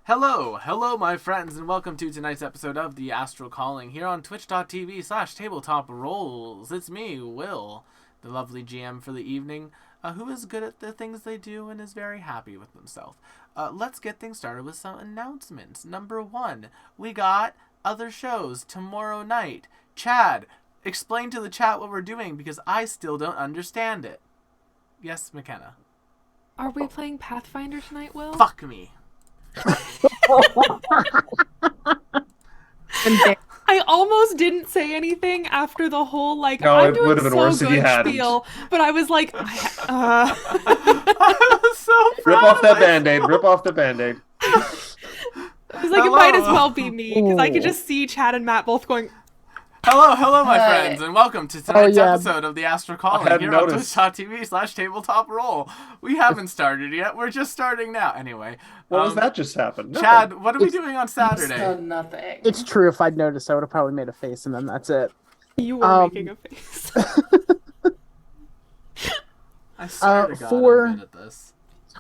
Hello, my friends, and welcome to tonight's episode of the Astral Calling here on twitch.tv/tabletop rolls. It's me, Will, the lovely GM for the evening, who is good at the things they do and is very happy with themselves. Let's get things started with some announcements. Number one, we got other shows tomorrow night. Chad, explain to the chat what we're doing because I still don't understand it. Yes, McKenna. Are we playing Pathfinder tonight, Will? Fuck me. I almost didn't say anything after the whole I'm it doing would have been so worse if you good hadn't. spiel, but I was like, I was so Rip proud off of that myself. Band-Aid. Rip off the Band-Aid. I was like, it might as well be me because I could just see Chad and Matt both going. Hello, my friends, and welcome to tonight's episode of the Astral Calling hadn't here noticed. on twitch.tv/tabletop roll. We haven't started yet. We're just starting now. Anyway, What was that just happened? Nothing. Chad, what are we doing on Saturday? So nothing. It's true. If I'd noticed, I would have probably made a face, and then that's it. You were making a face. I swear to God, for- I'm good at this.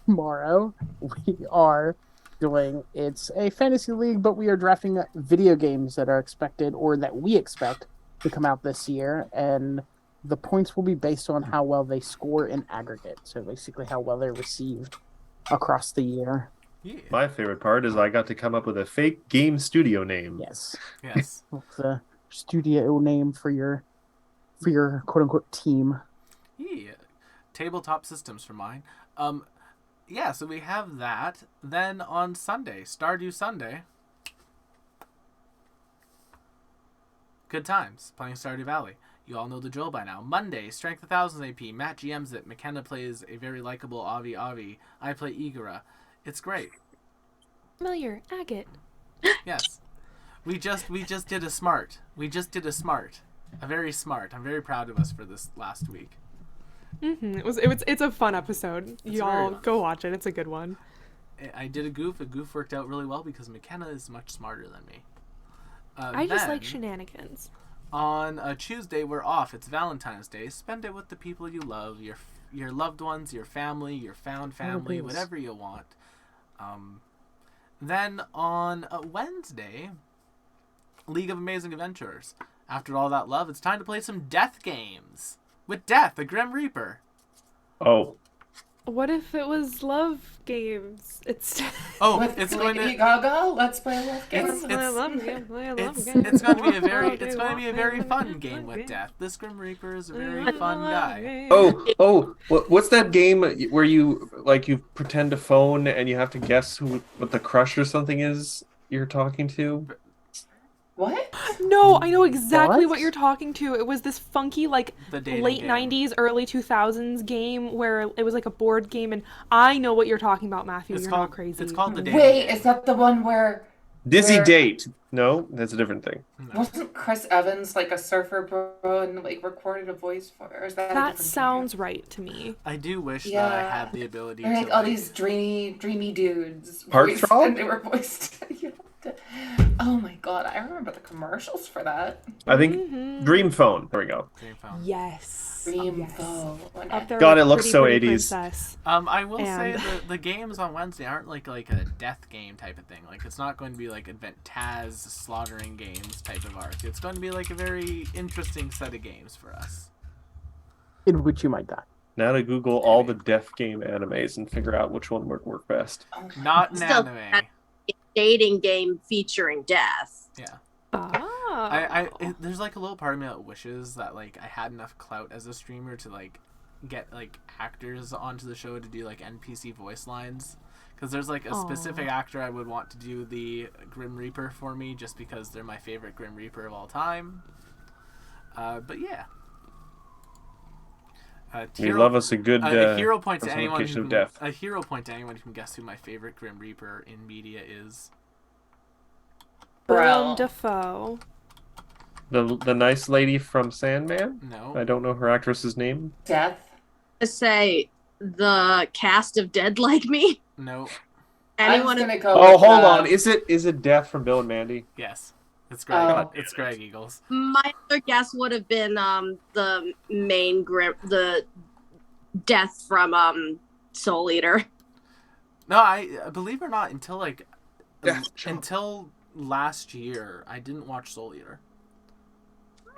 Tomorrow, we are doing. It's a fantasy league, but we are drafting video games that are expected, or that we expect to come out this year, and the points will be based on how well they score in aggregate. So basically, how well they're received across the year. Yeah. My favorite part is I got to come up with a fake game studio name. Yes, Yes. the studio name for your quote unquote team. Yeah. Tabletop systems for mine. Yeah, so we have that. Then on Sunday, Stardew Sunday. Good times playing Stardew Valley. You all know the drill by now. Monday, Strength 1000 AP. Matt GMs it. McKenna plays a very likable Avi. I play Igora. It's great. Familiar, agate. Yes. We just did a smart. A very smart. I'm very proud of us for this last week. It's a fun episode. It's Y'all very go watch it. It's a good one. I did a goof. A goof worked out really well because McKenna is much smarter than me. I just then, like shenanigans. On a Tuesday, we're off. It's Valentine's Day. Spend it with the people you love, your loved ones, your family, your found family, please. whatever you want. Then on a Wednesday, League of Amazing Adventurers. After all that love, it's time to play some death games. With Death, the Grim Reaper. Oh, What if it was love games? It's Oh, With it's going Lady to... Gaga, let's play Love It's- Game. I love games. I love It's games. going to be a very They fun game with Death. This Grim Reaper is a very fun guy. what's that game where you pretend to phone and you have to guess what the crush or something is you're talking to? What? No, I know exactly What? what you're talking to. It was this funky, The dating late game. 90s, early 2000s game where it was like a board game, and I know what you're talking about, Matthew. It's You're called, not crazy. It's called the dating Wait, game. is that the one where Dizzy Where- Date. No, that's a different thing. No. wasn't Chris Evans like a surfer bro and recorded a voice for? Or is that? a That different sounds right to me. I do wish that Yeah. I had the ability game? Or, to all these dreamy dudes. Heart voiced- Throb? And they were voiced. Oh my god, I remember the commercials for that. I think Mhm. Dream Phone. There we go. Dream Phone. Yes. Dream Yes. Phone. Up there God, with it looks Pretty so Pretty 80s. Princess. I will say And- the games on Wednesday aren't like a death game type of thing. Like it's not going to be like Taz slaughtering games type of arc. It's going to be like a very interesting set of games for us. In which you might die. Now to Google all the death game animes and figure out which one would work best. Oh my Not an Still, anime. dating game featuring death. Yeah. Ah. There's like a little part of me that wishes that like I had enough clout as a streamer to like get like actors onto the show to do like NPC voice lines. Because there's like a specific actor I would want to do the Grim Reaper for me just because they're my favorite Grim Reaper of all time. But yeah. We love us a good a hero point to anyone personification who of can, death. a hero point to anyone who can guess who my favorite Grim Reaper in media is. Bro. Willem Dafoe. The nice lady from Sandman. No. I don't know her actress's name. Death. To say the cast of Dead Like Me. No. Anyone? I'm gonna go Oh, with, hold on. Is it Death from Bill and Mandy? Yes. It's Greg. Oh. It's Greg Eagles. My other guess would have been the main the death from Soul Eater. No, I believe it or not, until like Death Jump. until last year, I didn't watch Soul Eater.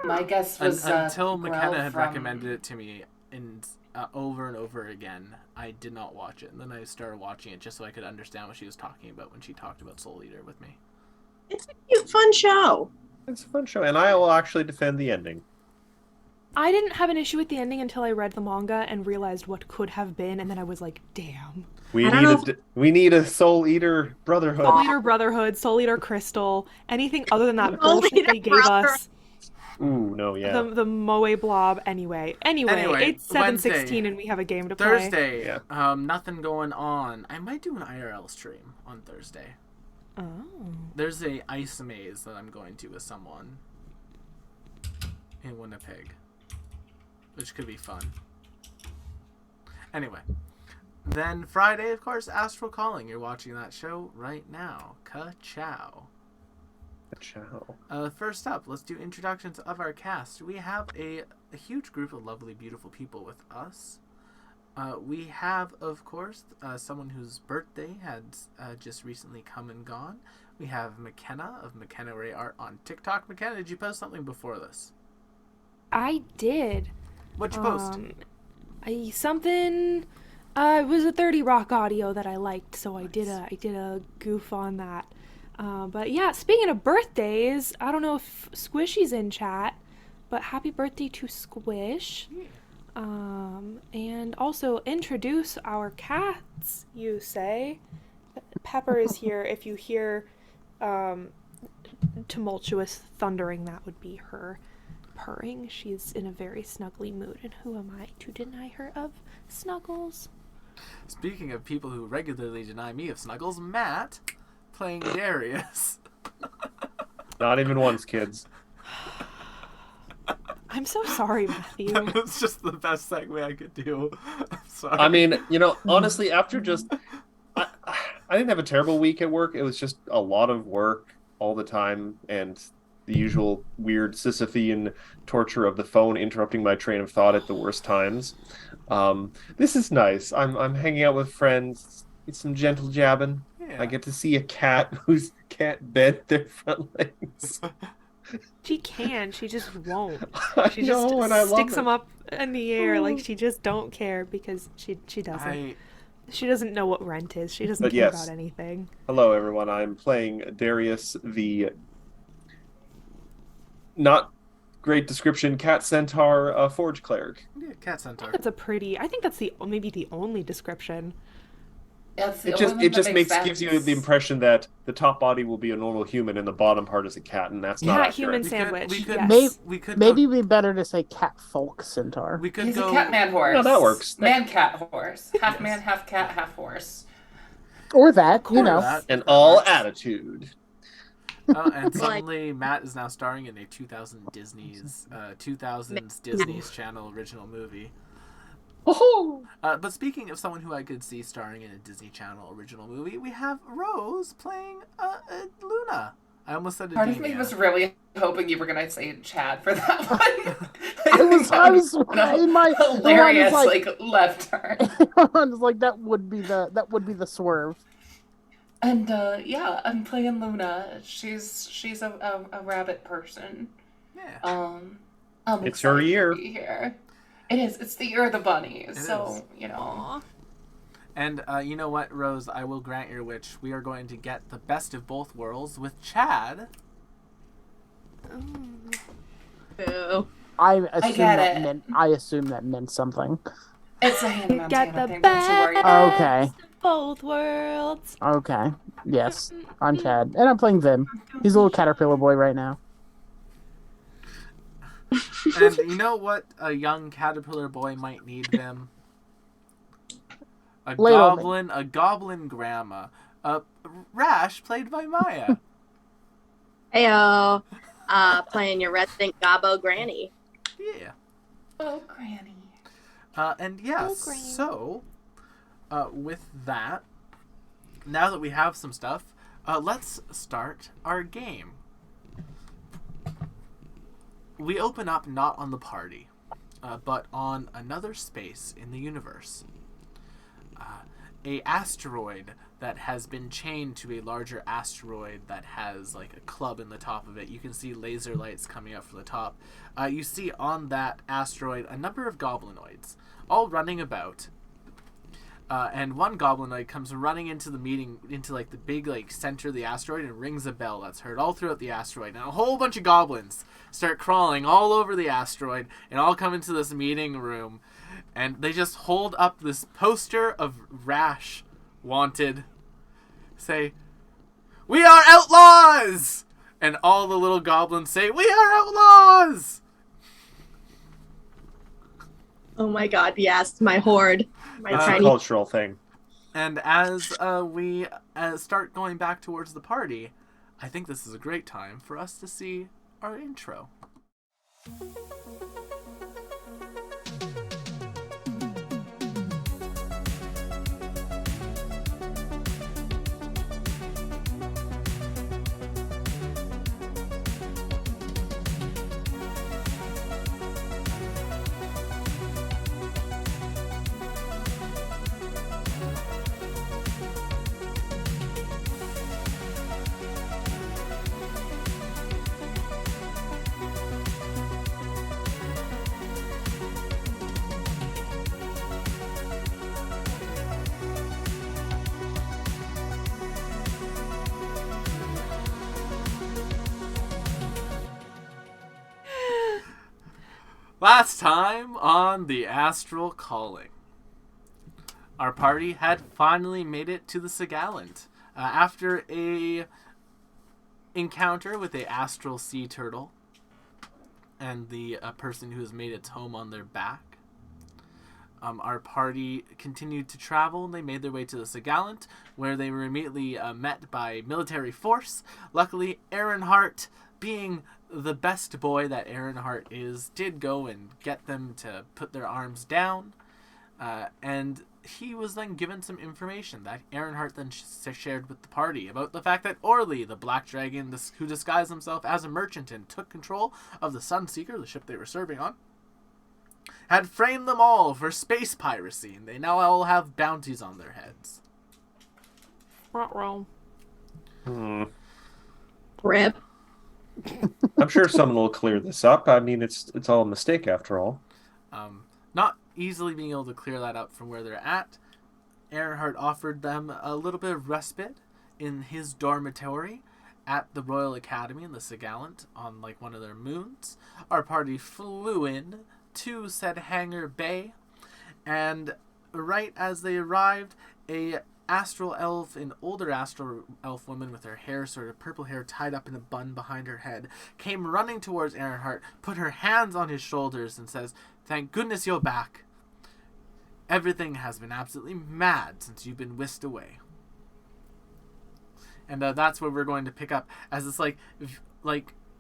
My guess was Until Grell McKenna had from- recommended it to me over and over again, I did not watch it. And then I started watching it just so I could understand what she was talking about when she talked about Soul Eater with me. It's a cute, fun show. It's a fun show, and I will actually defend the ending. I didn't have an issue with the ending until I read the manga and realized what could have been, and then I was like, damn. We need a Soul Eater Brotherhood. Soul Eater Brotherhood, Soul Eater Crystal, anything other than that Soul bullshit Eater they gave Brotherhood. us. Ooh, no, yeah. The Moe Blob. Anyway, it's 7:16 and we have a game to play. Thursday, Yeah. nothing going on. I might do an IRL stream on Thursday. Oh. There's a ice maze that I'm going to with someone in Winnipeg, which could be fun. Anyway, then Friday, of course, Astral Calling. You're watching that show right now. Ka-chow. Ciao. First up, let's do introductions of our cast. We have a huge group of lovely, beautiful people with us. We have, of course, someone whose birthday had just recently come and gone. We have McKenna of McKenna Ray Art on TikTok. McKenna, did you post something before this? I did. What'd you post? It was a 30 Rock audio that I liked, so I did a goof on that. But yeah, speaking of birthdays, I don't know if Squishy's in chat, but happy birthday to Squish. And also introduce our cats, you say. Pepper is here. If you hear tumultuous thundering, that would be her purring. She's in a very snuggly mood, and who am I to deny her of snuggles? Speaking of people who regularly deny me of snuggles, Matt playing Darius. Not even once, kids. I'm so sorry, Matthew. It's just the best segue I could do. I'm sorry. I mean, honestly, after I didn't have a terrible week at work. It was just a lot of work all the time, and the usual weird Sisyphean torture of the phone interrupting my train of thought at the worst times. This is nice. I'm hanging out with friends. It's some gentle jabbing. Yeah. I get to see a cat who's can't bend their front legs. She can, she just won't. I She just know, and I love sticks it. them up in the air like she just don't care because she doesn't. She doesn't know what rent is. She doesn't But care yes. about anything. Hello, everyone. I'm playing Darius, the not great description cat centaur forge cleric. Yeah, Cat Centaur. I think that's maybe the only description. Yeah, it's the It only one just that makes gives you sense. the impression that the top body will be a normal human and the bottom part is a cat, and that's not Cat accurate. human We sandwich. could- Yes. We could Maybe it'd be better to say cat folk centaur. We could He's go. a cat man horse. No, that works. Man cat horse. Half Yes. man, half cat, half horse. Or that, you Or know. that. And all attitude. And suddenly Matt is now starring in a 2000s Disney's Channel original movie. Oh, But speaking of someone who I could see starring in a Disney Channel original movie, we have Rose playing Luna. I almost said Part of me Adenia. was really hoping you were gonna say Chad for that one. I was in my hilarious, I was like, left turn. I was like that would be the swerve. And yeah, I'm playing Luna. She's a rabbit person. Yeah. I'm It's her excited year. to be here. It is. It's the year of the bunny. So is. you know. Aw. And you know what, Rose? I will grant your wish. We are going to get the best of both worlds with Chad. Boo. I assume get that it. meant something. It's a Hannah Get Montana the thing. Don't you worry. best Okay. of both worlds. Okay. Yes. I'm Chad. And I'm playing Vim. He's a little caterpillar boy right now. And you know what a young caterpillar boy might need them? A goblin grandma. Rash, played by Maya. Heyo. Playing your resident Gobbo Granny. Yeah. Oh, Granny. And yes, Oh, Granny. so, with that, now that we have some stuff, let's start our game. We open up not on the party, but on another space in the universe. a asteroid that has been chained to a larger asteroid that has like a club in the top of it. You can see laser lights coming up from the top. You see on that asteroid a number of goblinoids, all running about. And one goblinoid comes running into the meeting, into like the big like center of the asteroid, and rings a bell that's heard all throughout the asteroid. And a whole bunch of goblins start crawling all over the asteroid and all come into this meeting room. And they just hold up this poster of Rash wanted. Say, "We are outlaws!" And all the little goblins say, "We are outlaws!" Oh my god, yes, my horde. My It's a tiny. cultural thing. And as we start going back towards the party, I think this is a great time for us to see our intro. Last time on the Astral Calling, our party had finally made it to the Sigalant after a encounter with a astral sea turtle and the person who has made its home on their back. Our party continued to travel, and they made their way to the Sigalant, where they were immediately met by military force. Luckily, Aaronhart, being the best boy that Aaronhart is, did go and get them to put their arms down. And he was then given some information that Aaronhart then shared with the party about the fact that Orly, the Black Dragon, who disguised himself as a merchant and took control of the Sunseeker, the ship they were serving on, had framed them all for space piracy, and they now all have bounties on their heads. Wrong. Rip. I'm sure someone will clear this up. I mean, it's all a mistake after all. Not easily being able to clear that up from where they're at, Earhart offered them a little bit of respite in his dormitory at the Royal Academy in the Sigalant on like one of their moons. Our party flew in to said hangar bay, and right as they arrived, a astral elf, an older astral elf woman with her hair, sort of purple hair tied up in a bun behind her head, came running towards Earhart, put her hands on his shoulders, and says, "Thank goodness you're back. Everything has been absolutely mad since you've been whisked away." And that's where we're going to pick up, as it's like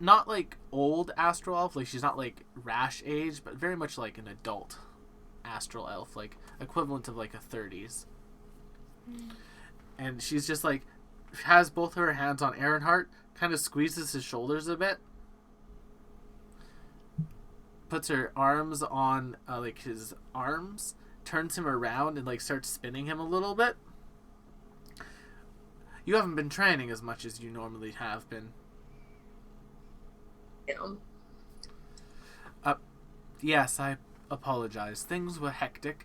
not like old astral elf, like she's not like Rash age, but very much like an adult astral elf, like equivalent of like a 30s. And she's just like has both her hands on Aaronhart, kind of squeezes his shoulders a bit, puts her arms on like his arms, turns him around and like starts spinning him a little bit. "You haven't been training as much as you normally have been." Yeah. Yes, I apologize. Things were hectic.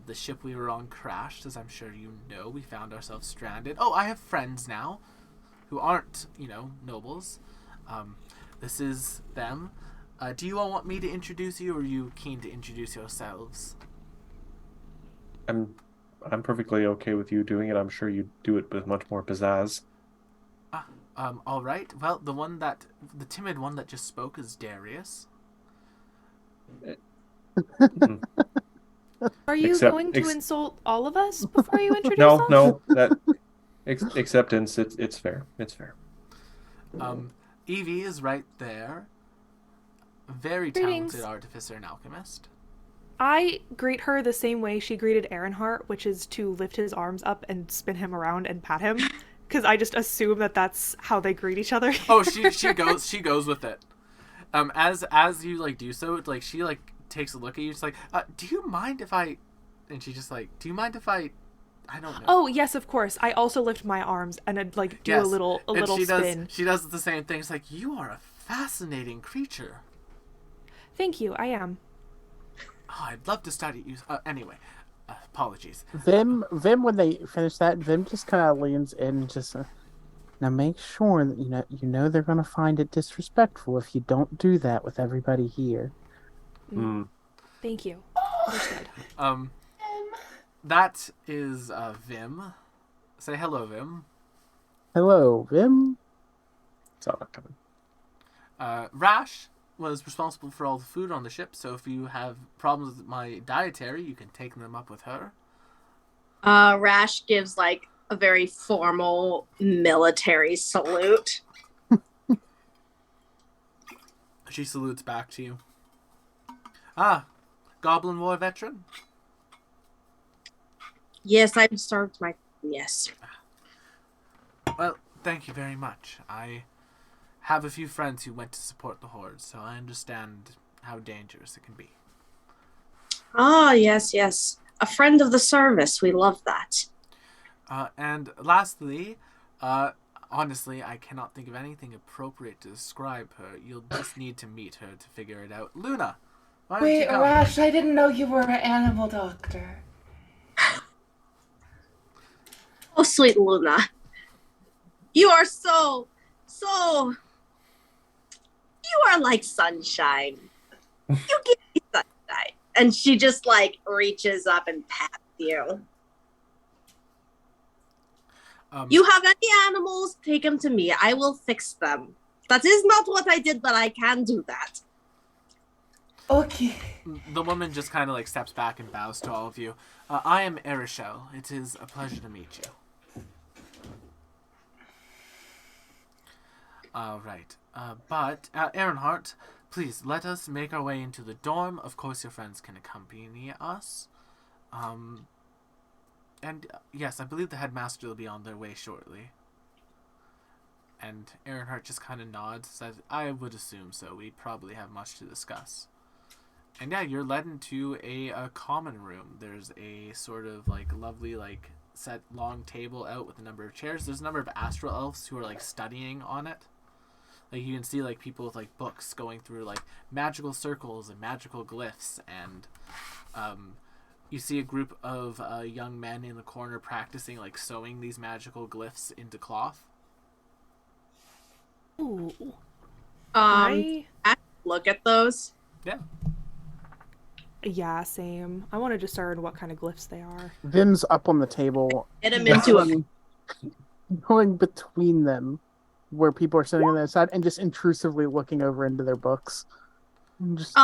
The ship we were on crashed, as I'm sure you know. We found ourselves stranded. Oh, I have friends now who aren't, nobles. This is them. Do you all want me to introduce you, or are you keen to introduce yourselves? I'm perfectly okay with you doing it. I'm sure you do it with much more pizzazz. All right. Well, the timid one that just spoke is Darius. Are you going to insult all of us before you introduce us? No, acceptance. It's fair. It's fair. Evie is right there. Very Greetings. talented artificer and alchemist. I greet her the same way she greeted Aaronhart, which is to lift his arms up and spin him around and pat him, because I just assume that that's how they greet each other. Oh, she goes with it. As you like do so, like she like takes a look at you, just like, do you mind if I? And she's just like, do you mind if I I don't know. Oh yes, of course. I also lift my arms and I'd like do Yes. a little And she spin. She does the same thing. It's like, you are a fascinating creature. Thank you. I am. Oh, I'd love to study you. Anyway, apologies. Vim, when they finish that, Vim just kind of leans in and just now make sure that you know they're gonna find it disrespectful if you don't do that with everybody here. Thank you. Understood. That is Vim. Say hello, Vim. Hello, Vim. Saw that coming. Rash was responsible for all the food on the ship, so if you have problems with my dietary, you can take them up with her. Rash gives like a very formal military salute. She salutes back to you. Ah, Goblin War veteran? Yes, I've served my... Yes. Well, thank you very much. I have a few friends who went to support the Horde, so I understand how dangerous it can be. Ah, yes, yes. A friend of the service. We love that. And lastly, honestly, I cannot think of anything appropriate to describe her. You'll just need to meet her to figure it out. Luna, why don't you Wait, come? Rash, I didn't know you were an animal doctor. Oh, sweet Luna. You are so... You are like sunshine. You give me sunshine. And she just, like, reaches up and pats you. You have any animals, take them to me. I will fix them. That is not what I did, but I can do that. Okay. The woman just kind of like steps back and bows to all of you. I am Arishel. It is a pleasure to meet you. Right. But, Earnhardt, please, let us make our way into the dorm. Of course, your friends can accompany us. And, yes, I believe the headmaster will be on their way shortly. And Earnhardt just kind of nods, says, I would assume so. We probably have much to discuss. And yeah, you're led into a common room. There's a sort of, like, lovely, like, set long table out with a number of chairs. There's a number of Astral elves who are, like, studying on it. Like, you can see, like, people with, like, books going through, like, magical circles and magical glyphs. And, you see a group of young men in the corner practicing, like, sewing these magical glyphs into cloth. Ooh. I look at those. Yeah. Yeah, same. I want to discern what kind of glyphs they are. Vim's up on the table. Get him into a... Going between them, where people are sitting on the other side, and just intrusively looking over into their books. Just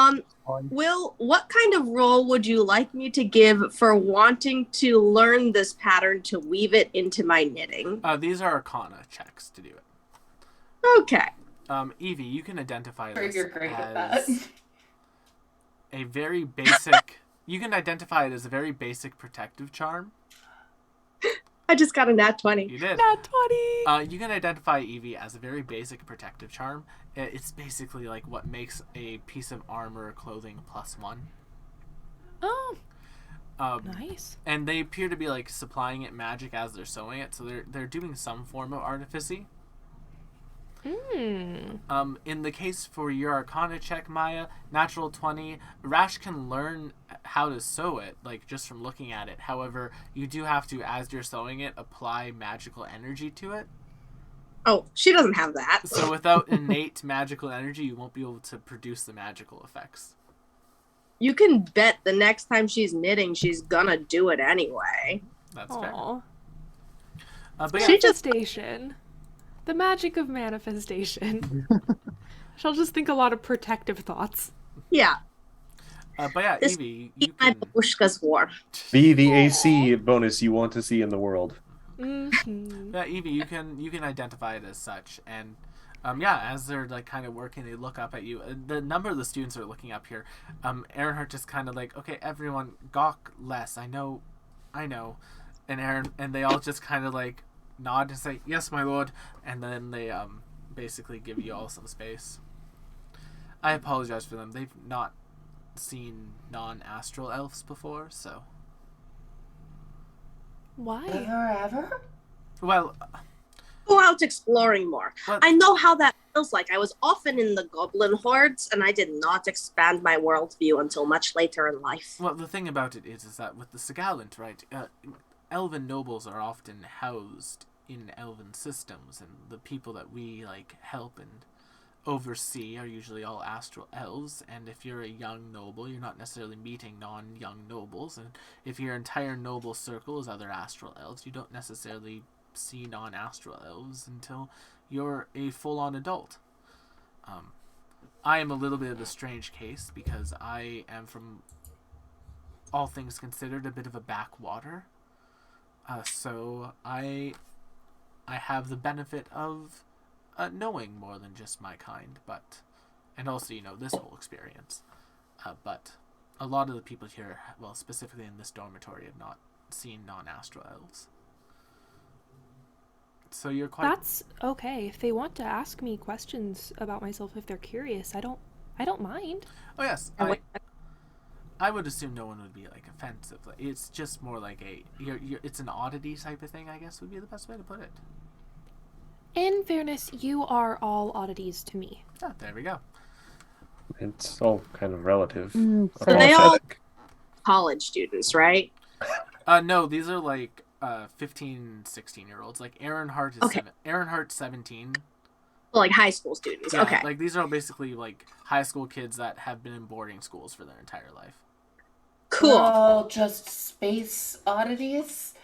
Will, what kind of role would you like me to give for wanting to learn this pattern to weave it into my knitting? These are Arcana checks to do it. Okay. Evie, you can identify Sure, this you're great at as that. a very basic... You can identify it as a very basic protective charm. I just got a nat 20. You did. Nat 20! You can identify Evie as a very basic protective charm. It's basically like what makes a piece of armor or clothing +1. Oh, nice. And they appear to be like supplying it magic as they're sewing it, so they're doing some form of artificy. In the case for your Arcana check, Maya, natural 20, Rash can learn how to sew it, like just from looking at it. However, you do have to, as you're sewing it, apply magical energy to it. Oh, she doesn't have that. So without innate magical energy, you won't be able to produce the magical effects. You can bet the next time she's knitting, she's gonna do it anyway. That's fair. Aw. But yeah, She just- Manifestation. The magic of manifestation. She'll just think a lot of protective thoughts. Yeah. but yeah, This Evie, you My can... babushka's war. Be the AC bonus you want to see in the world. Mm-hmm. Yeah, Evie, you can identify it as such, and yeah, as they're like kind of working, they look up at you. The number of the students are looking up here. Earnhardt just kind of like, okay, everyone, gawk less. I know, and they all just kind of like nod and say, yes, my lord, and then they basically give you all some space. I apologize for them. They've not seen non-astral elves before, so. Why? Ever? Well, Go out exploring more. What? I know how that feels like. I was often in the goblin hordes, and I did not expand my worldview until much later in life. well, the thing about it is that with the Sigallant, right, elven nobles are often housed in elven systems, and the people that we like help and oversee are usually all astral elves. And if you're a young noble, you're not necessarily meeting non-young nobles, and if your entire noble circle is other astral elves, you don't necessarily see non-astral elves until you're a full-on adult. I am a little bit of a strange case because I am, from all things considered, a bit of a backwater. So I have the benefit of knowing more than just my kind, and also, this whole experience. But a lot of the people here, well, specifically in this dormitory, have not seen non-astral elves. So you're quite... That's okay. If they want to ask me questions about myself, if they're curious, I don't mind. Oh yes, I would assume no one would be like offensive. It's just more like it's an oddity type of thing, I guess would be the best way to put it. In fairness, you are all oddities to me. Oh, there we go. It's all kind of relative. So they all college students, right? No, these are like 15, 16-year-olds. Like Aaronhart is Okay. Aaronhart's 17. Like high school students. Yeah, Okay. like these are basically like high school kids that have been in boarding schools for their entire life. Cool. We're all just space oddities.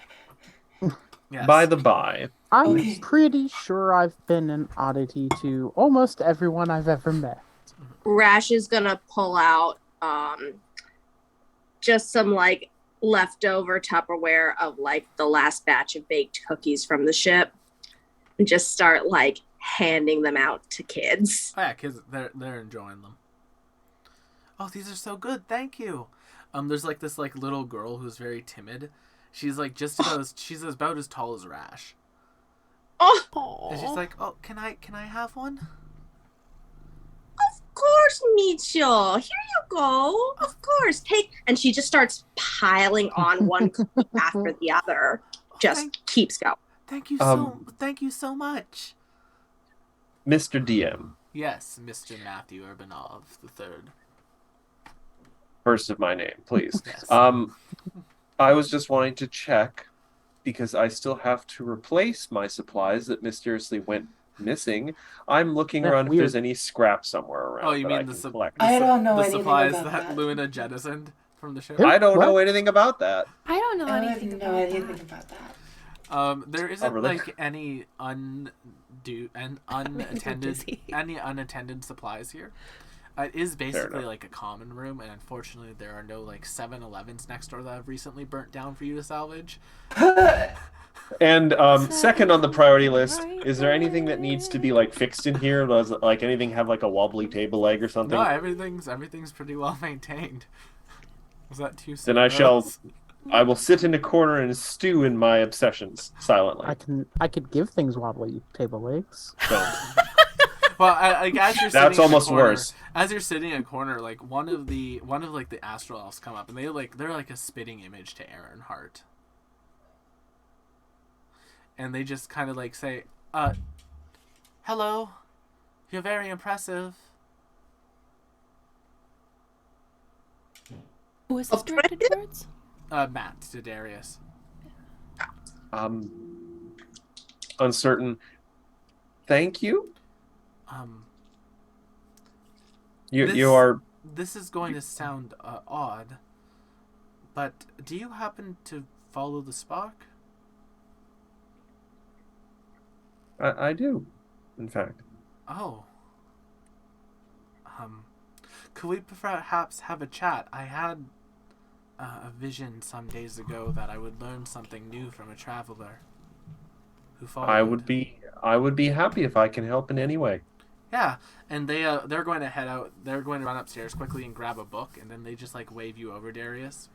Yes. By the by, I'm Okay. pretty sure I've been an oddity to almost everyone I've ever met. Rash is gonna pull out just some like leftover Tupperware of like the last batch of baked cookies from the ship and just start like handing them out to kids. Oh yeah, kids, they're enjoying them. Oh, these are so good. Thank you. There's like this like little girl who's very timid. She's like she's about as tall as Rash. Oh, And she's like, "Oh, can I have one?" of course, Micho. Here you go. Of course. Take, and she just starts piling on one cookie after the other. Just keeps going. Thank you so much. Mr. DM, Yes, Mr. Matthew Urbanov III. first of my name, please. Yes. I was just wanting to check because I still have to replace my supplies that mysteriously went missing. I'm looking That's around if weird. there's any scrap somewhere around. Oh, you that mean I the can collect. I don't know the anything supplies about that that. Luna jettisoned from the ship? Yeah. I don't What? know anything about that. I don't know I anything don't about know anything that. about that. There isn't really? like any unattended supplies here. It is basically enough. like a common room, and unfortunately there are no like 7-Elevens next door that have recently burnt down for you to salvage. And second on the priority list, Right is there anything that needs to be like fixed in here? Does like anything have like a wobbly table leg or something? No, everything's pretty well maintained. Was that too soon? Then I will sit in a corner and stew in my obsessions silently. I could give things wobbly table legs. Don't. Well, as you're sitting That's in a almost corner, worse. As you're sitting in a corner, like one of the Astral elves come up, and they're like a spitting image to Aaronhart, and they just kind of like say, "Hello, you're very impressive." Who is this directed towards? Matt to Darius. Uncertain. Thank you. You are. This is going to sound odd, but do you happen to follow the spark? I do, in fact. Oh. Could we perhaps have a chat? I had a vision some days ago that I would learn something new from a traveler who followed. I would be happy if I can help in any way. Yeah, and they're going to head out. They're going to run upstairs quickly and grab a book, and then they just like wave you over, Darius.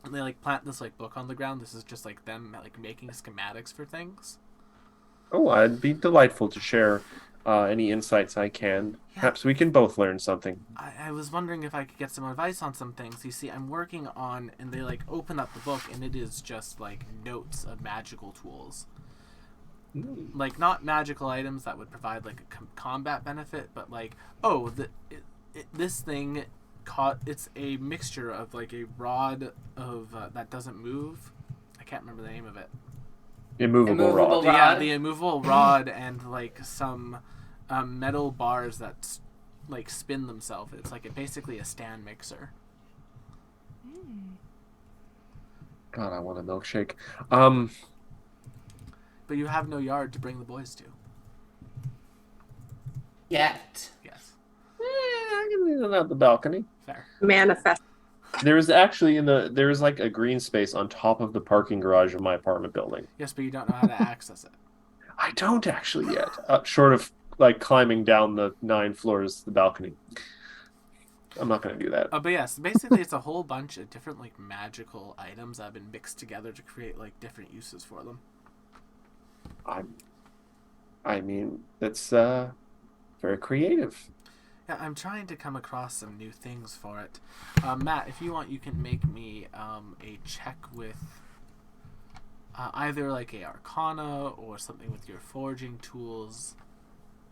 And they like plant this like book on the ground. This is just like them like making schematics for things. Oh, I'd be delightful to share any insights I can. Yeah. Perhaps we can both learn something. I was wondering if I could get some advice on some things. You see, I'm working on, and they like open up the book, and it is just like notes of magical tools. Like not magical items that would provide like a combat benefit, but like, oh, this thing it's a mixture of like a rod of that doesn't move. I can't remember the name of it. Immovable rod. Yeah, the immovable rod and like some metal bars that like spin themselves. It's like basically a stand mixer. God, I want a milkshake. But you have no yard to bring the boys to. Yet. Yes. I can leave them out the balcony. Fair. Manifest. There's actually there's like a green space on top of the parking garage of my apartment building. Yes, but you don't know how to access it. I don't actually yet. Short of like climbing down the 9 floors of the balcony. I'm not going to do that. But yes, basically it's a whole bunch of different like magical items that have been mixed together to create like different uses for them. I mean, it's very creative. Yeah, I'm trying to come across some new things for it. Matt, if you want, you can make me a check with either like a Arcana or something with your forging tools,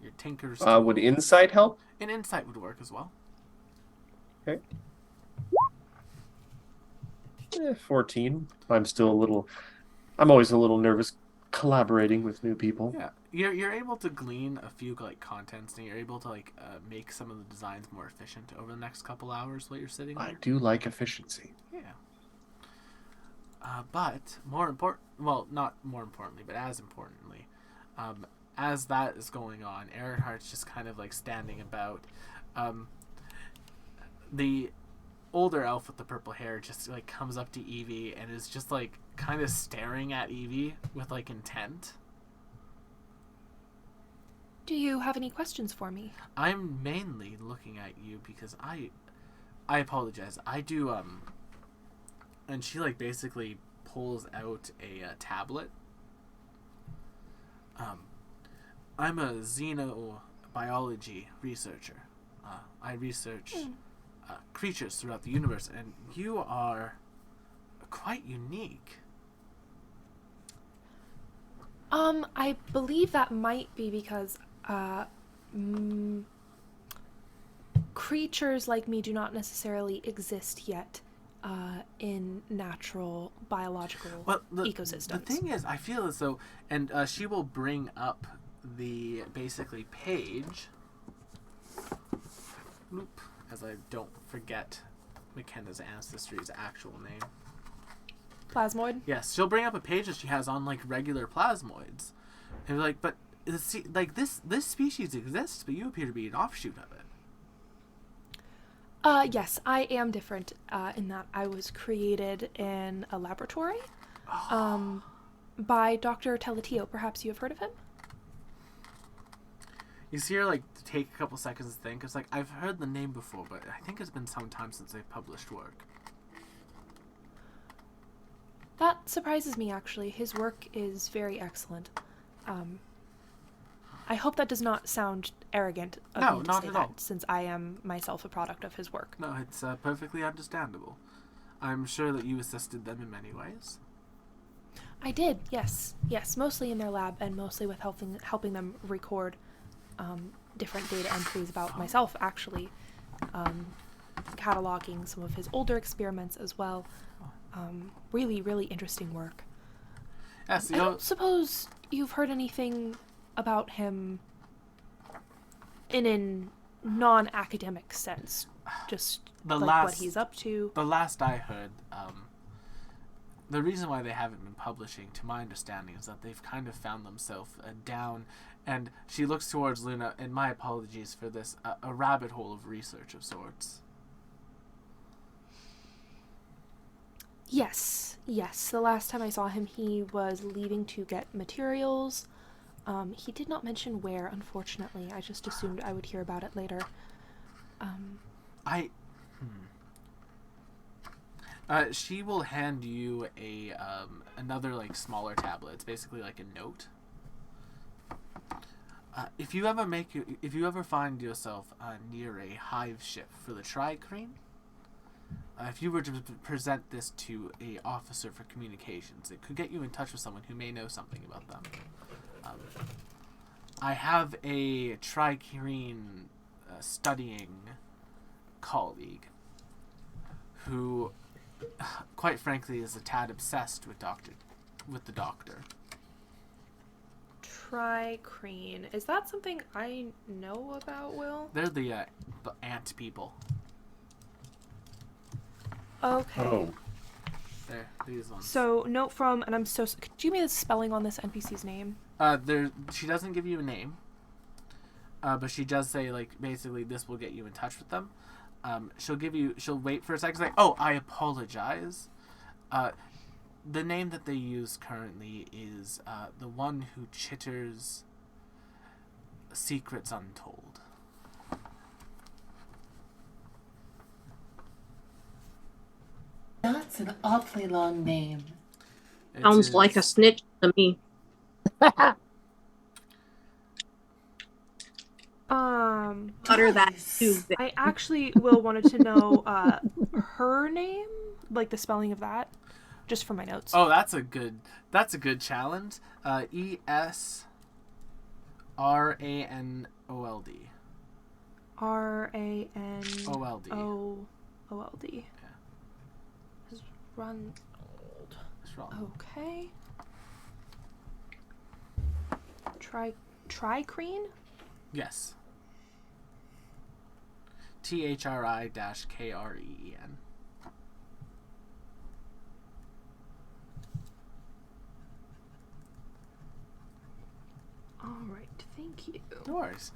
your tinker's tools. Would insight help? An insight would work as well. Okay. 14. I'm always a little nervous collaborating with new people. Yeah, you're able to glean a few like contents, and you're able to like make some of the designs more efficient over the next couple hours while you're sitting there. I do like efficiency. Yeah. But more important, well, not more importantly, but as importantly, as that is going on, Earhart's just kind of like standing about. The older elf with the purple hair just like comes up to Evie and is just like kind of staring at Evie with like intent. Do you have any questions for me? I'm mainly looking at you because I apologize. I do and she like basically pulls out a tablet. I'm a xenobiology researcher. I research creatures throughout the universe, and you are quite unique. I believe that might be because creatures like me do not necessarily exist yet in natural biological ecosystems. The thing is, I feel as though, and she will bring up the basically page. Oop, as I don't forget McKenna's ancestry's actual name. Plasmoid? Yes, she'll bring up a page that she has on like regular plasmoids, and be like, but like this species exists, but you appear to be an offshoot of it. Yes, I am different in that I was created in a laboratory by Dr. Teletio. Perhaps you have heard of him? You see her like take a couple seconds to think. It's like, I've heard the name before, but I think it's been some time since they've published work. That surprises me, actually. His work is very excellent. I hope that does not sound arrogant of me to not say at that, all. since I am myself a product of his work. No, it's perfectly understandable. I'm sure that you assisted them in many ways. I did, yes. Yes, mostly in their lab and mostly with helping them record different data entries about myself, actually. Cataloging some of his older experiments as well. Really, really interesting work. Yes, I don't suppose you've heard anything about him in a non-academic sense, just what he's up to. The last I heard, the reason why they haven't been publishing, to my understanding, is that they've kind of found themselves down, and she looks towards Luna, and my apologies for this, a rabbit hole of research of sorts. Yes. The last time I saw him, he was leaving to get materials. He did not mention where, unfortunately. I just assumed I would hear about it later. She will hand you another like smaller tablet. It's basically like a note. if you ever find yourself near a hive ship for the Tricrine, if you were to present this to a officer for communications, it could get you in touch with someone who may know something about them. I have a Tricrine studying colleague who, quite frankly, is a tad obsessed with the doctor. Tricrine. Is that something I know about, Will? They're the ant people. Okay. Oh. They're these ones. So, note from, and I'm so... Could you give me the spelling on this NPC's name? She doesn't give you a name. But she does say, like, basically this will get you in touch with them. She'll wait for a second, like, oh, I apologize. The name that they use currently is the one who chitters secrets untold. That's an awfully long name. Sounds like a snitch to me. Utter that too. I actually, Will, wanted to know her name, like the spelling of that, just for my notes. Oh, that's a good challenge. ESRANOLD. RANOLD. Yeah. Ronald. Okay. Tricrine? Yes. THRI-KREEN. All right, thank you. No worries.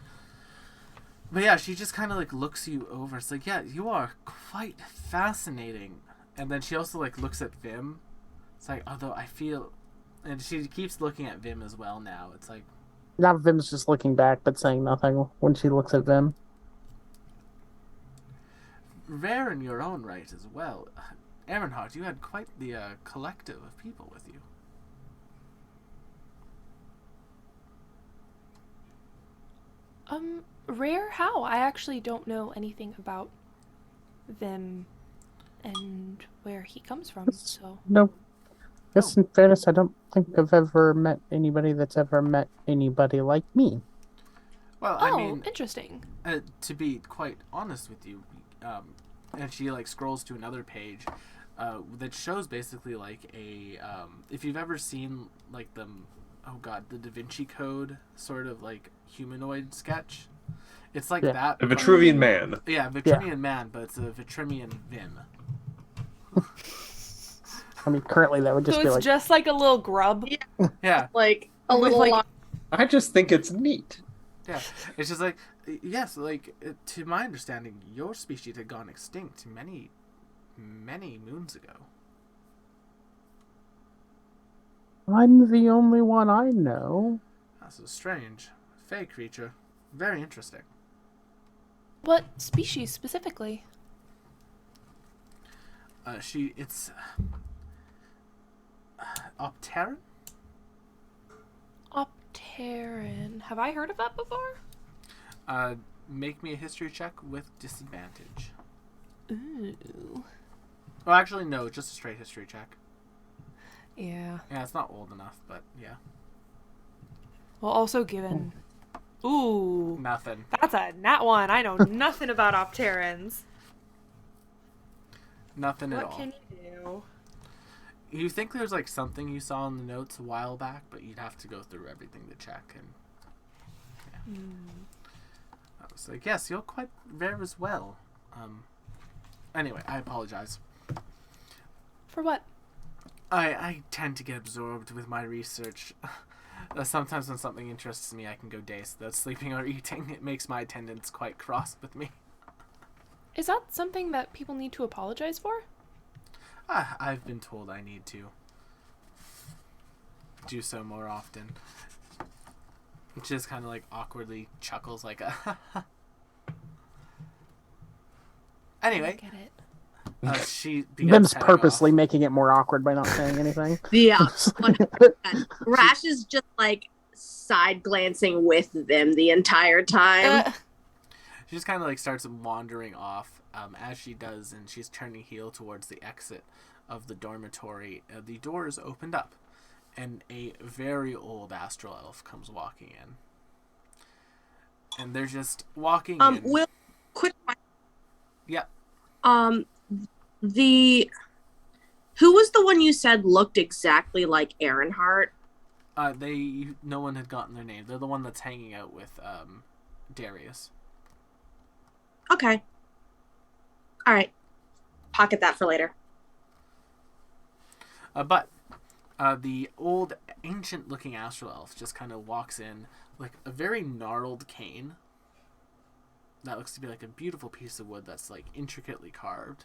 But yeah, she just kind of like looks you over. It's like, yeah, you are quite fascinating. And then she also like looks at Vim. It's like, although I feel, and she keeps looking at Vim as well now. It's like, Now Vim's just looking back but saying nothing when she looks at Vim. rare in your own right as well. Ehrenhard, you had quite the collective of people with you. Rare? How? I actually don't know anything about them and where he comes from, so... No. Guess in fairness, I don't think I've ever met anybody that's ever met anybody like me. Well, Oh, I mean, interesting. to be quite honest with you, and she like scrolls to another page that shows basically like a if you've ever seen like the Da Vinci Code sort of like humanoid sketch, it's like that. A Vitruvian man. Yeah, Vitruvian man, but it's a Vitruvian Vim. I mean, currently that would just So be it's like... just like a little grub? Yeah. Like a With, little like- long. I just think it's neat. Yeah, it's just like, yes, like, to my understanding, your species had gone extinct many, many moons ago. I'm the only one I know. That's so strange. Fey creature. Very interesting. What species specifically? It's Opteran? Opteran. Have I heard of that before? Make me a history check with disadvantage. Ooh. Well, actually, no, just a straight history check. Yeah. Yeah, it's not old enough, but yeah. Well, also given... Ooh. Nothing. That's a nat one. I know nothing about Opterans. Nothing at What all. can you do? You think there's like something you saw in the notes a while back, but you'd have to go through everything to check. And yeah. I was like, yes, you're quite rare as well. Anyway, I apologize. For what? I tend to get absorbed with my research. Sometimes when something interests me, I can go days without sleeping or eating. It makes my attendance quite cross with me. Is that something that people need to apologize for? I've been told I need to do so more often. It just kind of like awkwardly chuckles like a... Anyway. I get it. She begins Vim's heading purposely off. making it more awkward by not saying anything. Yeah. Rash is just like side glancing with them the entire time. She just kind of like starts wandering off as she does, and she's turning heel towards the exit of the dormitory. The door is opened up, and a very old astral elf comes walking in. And they're just walking in. Will, quick. Yeah. Who was the one you said looked exactly like Earnhardt? No one had gotten their name. They're the one that's hanging out with Darius. Okay. All right. Pocket that for later. But the old, ancient-looking astral elf just kind of walks in like a very gnarled cane. That looks to be like a beautiful piece of wood that's like intricately carved.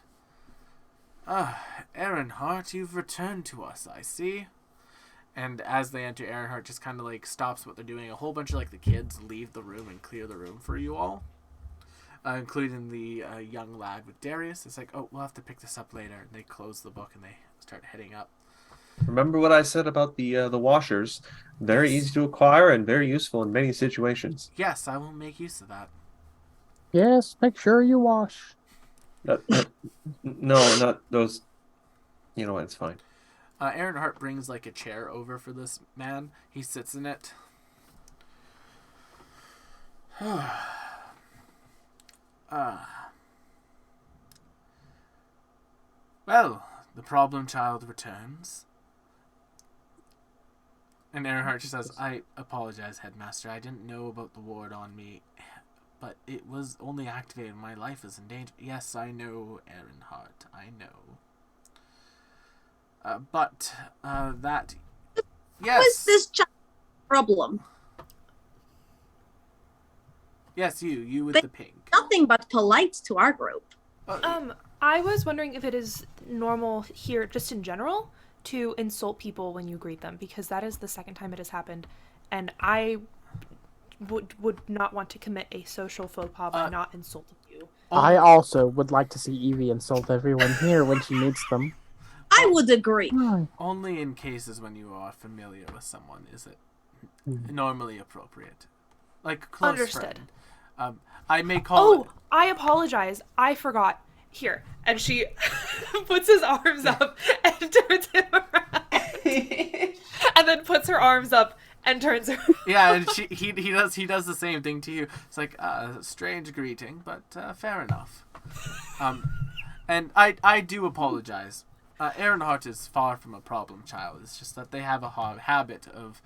Earnhardt, you've returned to us, I see. And as they enter, Earnhardt just kind of like stops what they're doing. A whole bunch of like the kids leave the room and clear the room for you all. Including the young lad with Darius. It's like, oh, we'll have to pick this up later. And they close the book and they start heading up. Remember what I said about the washers? Very easy to acquire and very useful in many situations. Yes, I will make use of that. Yes, make sure you wash. No, not those. You know what? It's fine. Earnhardt brings like a chair over for this man. He sits in it. Well, the problem child returns. And Earnhardt just says, I apologize, Headmaster. I didn't know about the ward on me, but it was only activated when my life is in danger. Yes, I know, Earnhardt. I know. That... Yes. What is this child's problem? Yes, you with the pink. Nothing but polite to our group. I was wondering if it is normal here, just in general, to insult people when you greet them, because that is the second time it has happened, and I would not want to commit a social faux pas by not insulting you. I also would like to see Evie insult everyone here when she meets them. I would agree. Only in cases when you are familiar with someone is it normally appropriate. Like close Understood. Friend. I may call it... I apologize. I forgot. Here. And she puts his arms up and turns him around. And then puts her arms up and turns her Yeah, and he does the same thing to you. It's like strange greeting, but fair enough. And I do apologize. Earnhardt is far from a problem child. It's just that they have a habit of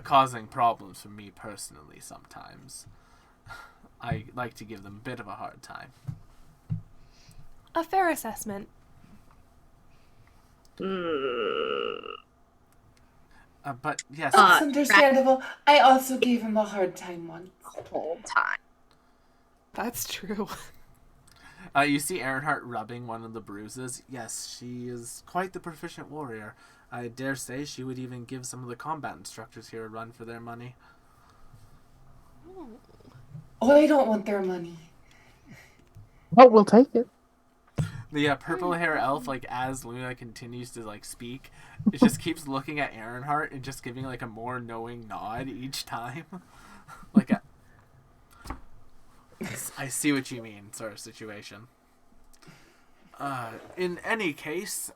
causing problems for me personally sometimes. I like to give them a bit of a hard time. a fair assessment. But yes. That's understandable. I also gave him a hard time once. Whole time. That's true. You see Earnhardt rubbing one of the bruises. Yes, she is quite the proficient warrior. I dare say she would even give some of the combat instructors here a run for their money. Oh, I don't want their money. But we'll take it. The purple hair elf, like as Luna continues to like speak, it just keeps looking at Earnhardt and just giving like a more knowing nod each time, like a I see what you mean sort of situation. In any case,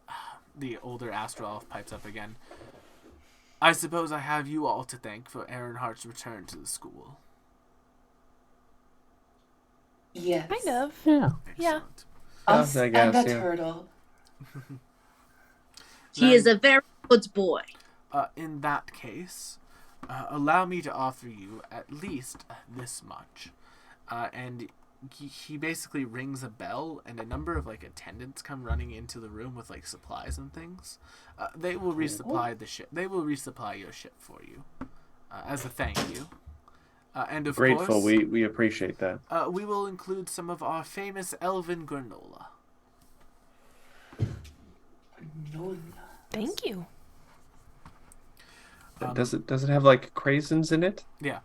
the older Astral elf pipes up again. I suppose I have you all to thank for Earnhardt's return to the school. Yes. Kind of. Yeah. Excellent. Us I guess, and the yeah. turtle. He is a very good boy. In that case, allow me to offer you at least this much. And he basically rings a bell, and a number of like attendants come running into the room with like supplies and things. They will resupply the ship. They will resupply your ship for you as a thank you. And of Grateful. course, We appreciate that. we will include some of our famous elven granola. No. Thank you. Does it have like craisins in it? Yeah.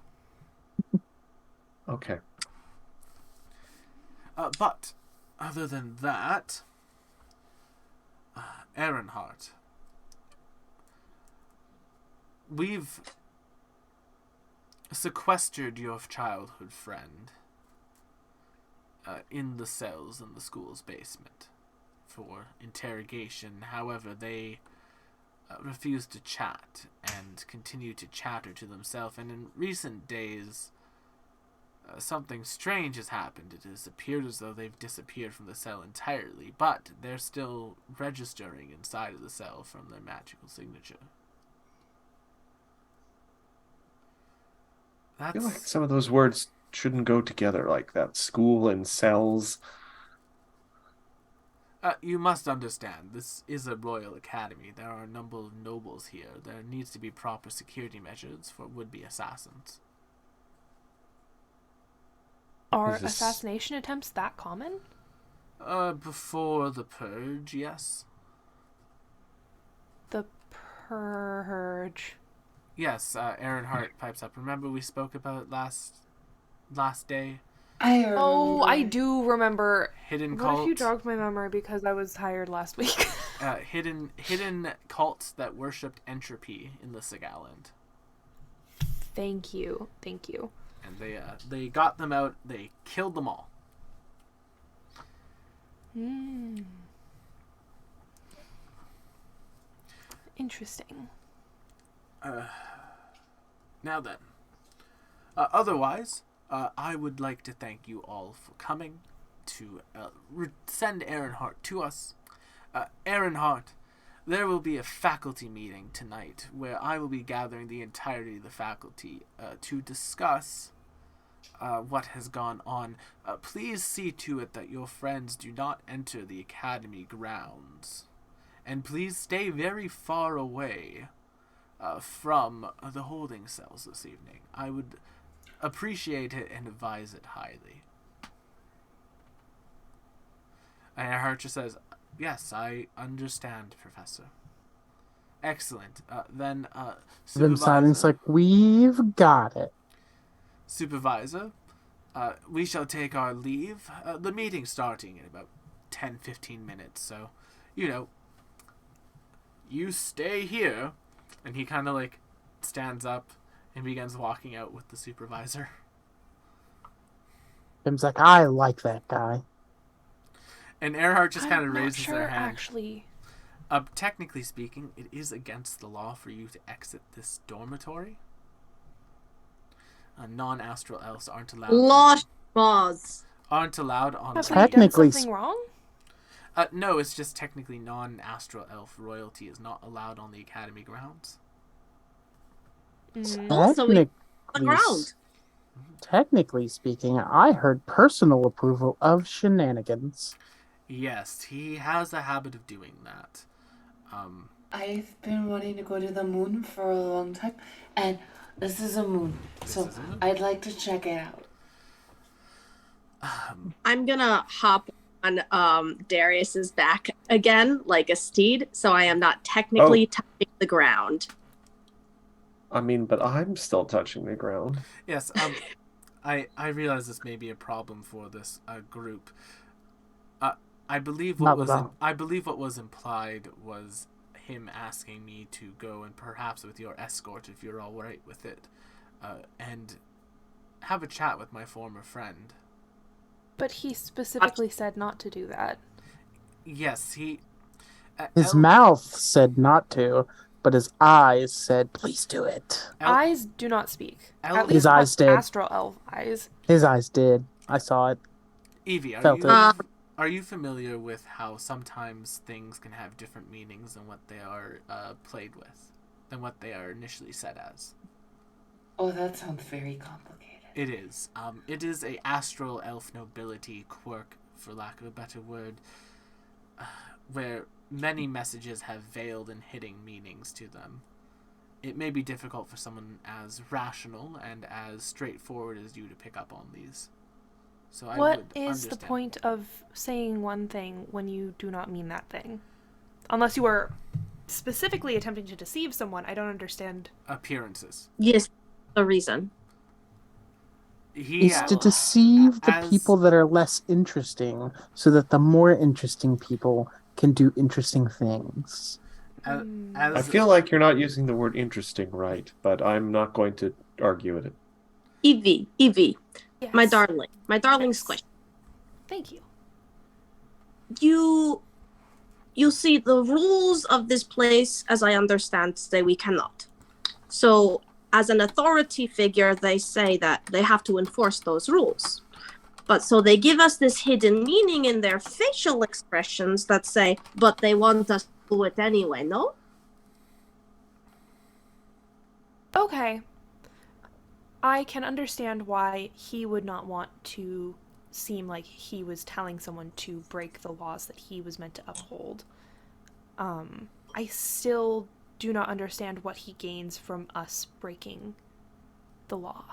Okay. But other than that, Earnhardt, we've sequestered your childhood friend in the cells in the school's basement for interrogation. However, they refused to chat and continued to chatter to themselves, and in recent days something strange has happened. It has appeared as though they've disappeared from the cell entirely, but they're still registering inside of the cell from their magical signature. I feel like some of those words shouldn't go together like that. School and cells. You must understand, this is a royal academy. There are a number of nobles here. There needs to be proper security measures for would-be assassins. Are Is this- assassination attempts that common? Before the purge, yes. The purge. Yes, Aaron Hart pipes up. Remember we spoke about last day? I remember. Oh, I do remember. Hidden What cult. if you jogged my memory because I was tired last week? Hidden cults that worshipped entropy in the Sagaland. Thank you. And they got them out. They killed them all. Interesting. Now then. Otherwise, I would like to thank you all for coming to send Aaron Hart to us. Aaron Hart, there will be a faculty meeting tonight where I will be gathering the entirety of the faculty to discuss what has gone on. Please see to it that your friends do not enter the academy grounds. And please stay very far away from the holding cells this evening. I would appreciate it and advise it highly. And Archer says, "Yes, I understand, Professor." Excellent. Then, Them silence like, we've got it. Supervisor, we shall take our leave. The meeting's starting in about 10-15 minutes, so, you stay here. And he kind of, stands up and begins walking out with the supervisor. Tim's like, I like that guy. And Earhart just kind of I'm not raises sure, their hand. actually. Technically speaking, it is against the law for you to exit this dormitory. Non-astral elves aren't allowed. Lost balls. Aren't allowed on. Have Technically we done something wrong? No, it's just technically non-astral elf royalty is not allowed on the academy grounds. Also, we on the ground. Technically speaking, I heard personal approval of shenanigans. Yes, he has a habit of doing that. I've been wanting to go to the moon for a long time, and this is a moon, so I'd like to check it out. I'm gonna hop on Darius's back again, like a steed, so I am not technically touching the ground. I mean, but I'm still touching the ground. Yes, I realize this may be a problem for this group. I believe what was implied was him asking me to go and perhaps with your escort, if you're all right with it, and have a chat with my former friend. But he specifically said not to do that. Yes, he. His mouth said not to, but his eyes said, please do it. Eyes do not speak. At His least eyes not did. Astral elf eyes. His eyes did. I saw it. Evie, Felt it. are you familiar with how sometimes things can have different meanings than what they are played with, than what they are initially set as? Oh, that sounds very complicated. It is. It is a astral elf nobility quirk, for lack of a better word, where many messages have veiled and hidden meanings to them. It may be difficult for someone as rational and as straightforward as you to pick up on these. So I What would is understand. the point of saying one thing when you do not mean that thing? Unless you are specifically attempting to deceive someone, I don't understand. Appearances. Yes, the reason. It's to deceive the people that are less interesting so that the more interesting people can do interesting things. I feel like you're not using the word interesting right, but I'm not going to argue with it. Evie, Yes. my darling Yes. Squish. Thank you. You see, the rules of this place, as I understand, say we cannot. So, as an authority figure, they say that they have to enforce those rules. But so they give us this hidden meaning in their facial expressions that say, but they want us to do it anyway, no? Okay. I can understand why he would not want to seem like he was telling someone to break the laws that he was meant to uphold. I still do not understand what he gains from us breaking the law.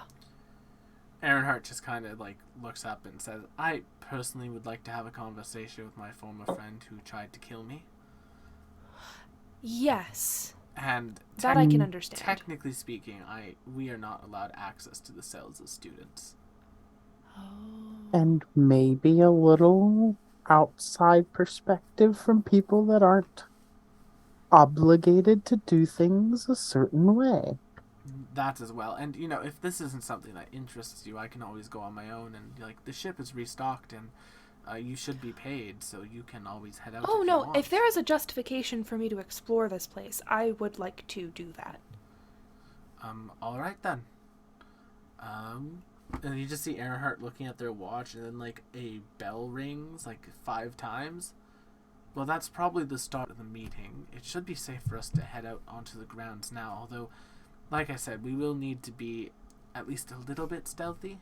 Ironheart just kind of like looks up and says, I personally would like to have a conversation with my former friend who tried to kill me. Yes. And That I can understand. Technically speaking, we are not allowed access to the cells as students. Oh. And maybe a little outside perspective from people that aren't obligated to do things a certain way. That as well. And, you know, if this isn't something that interests you, I can always go on my own. And, like, the ship is restocked and you should be paid, so you can always head out. Oh, if no. you want. If there is a justification for me to explore this place, I would like to do that. All right, then. And you just see Earnhardt looking at their watch, and then, like, a bell rings, like, 5 times. Well, that's probably the start of the meeting. It should be safe for us to head out onto the grounds now, although, like I said, we will need to be at least a little bit stealthy.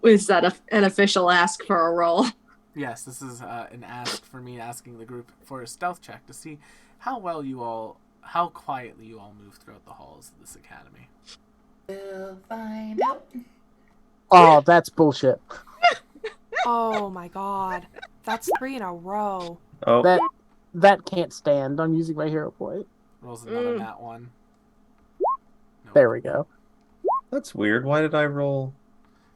Is that an official ask for a roll? Yes, this is an ask for me asking the group for a stealth check to see how quietly you all move throughout the halls of this academy. We'll find out. Oh, that's bullshit. Oh my god. That's 3 in a row. Oh, That can't stand. I'm using my hero point. Rolls another nat 1. Nope. There we go. that's weird. Why did I roll?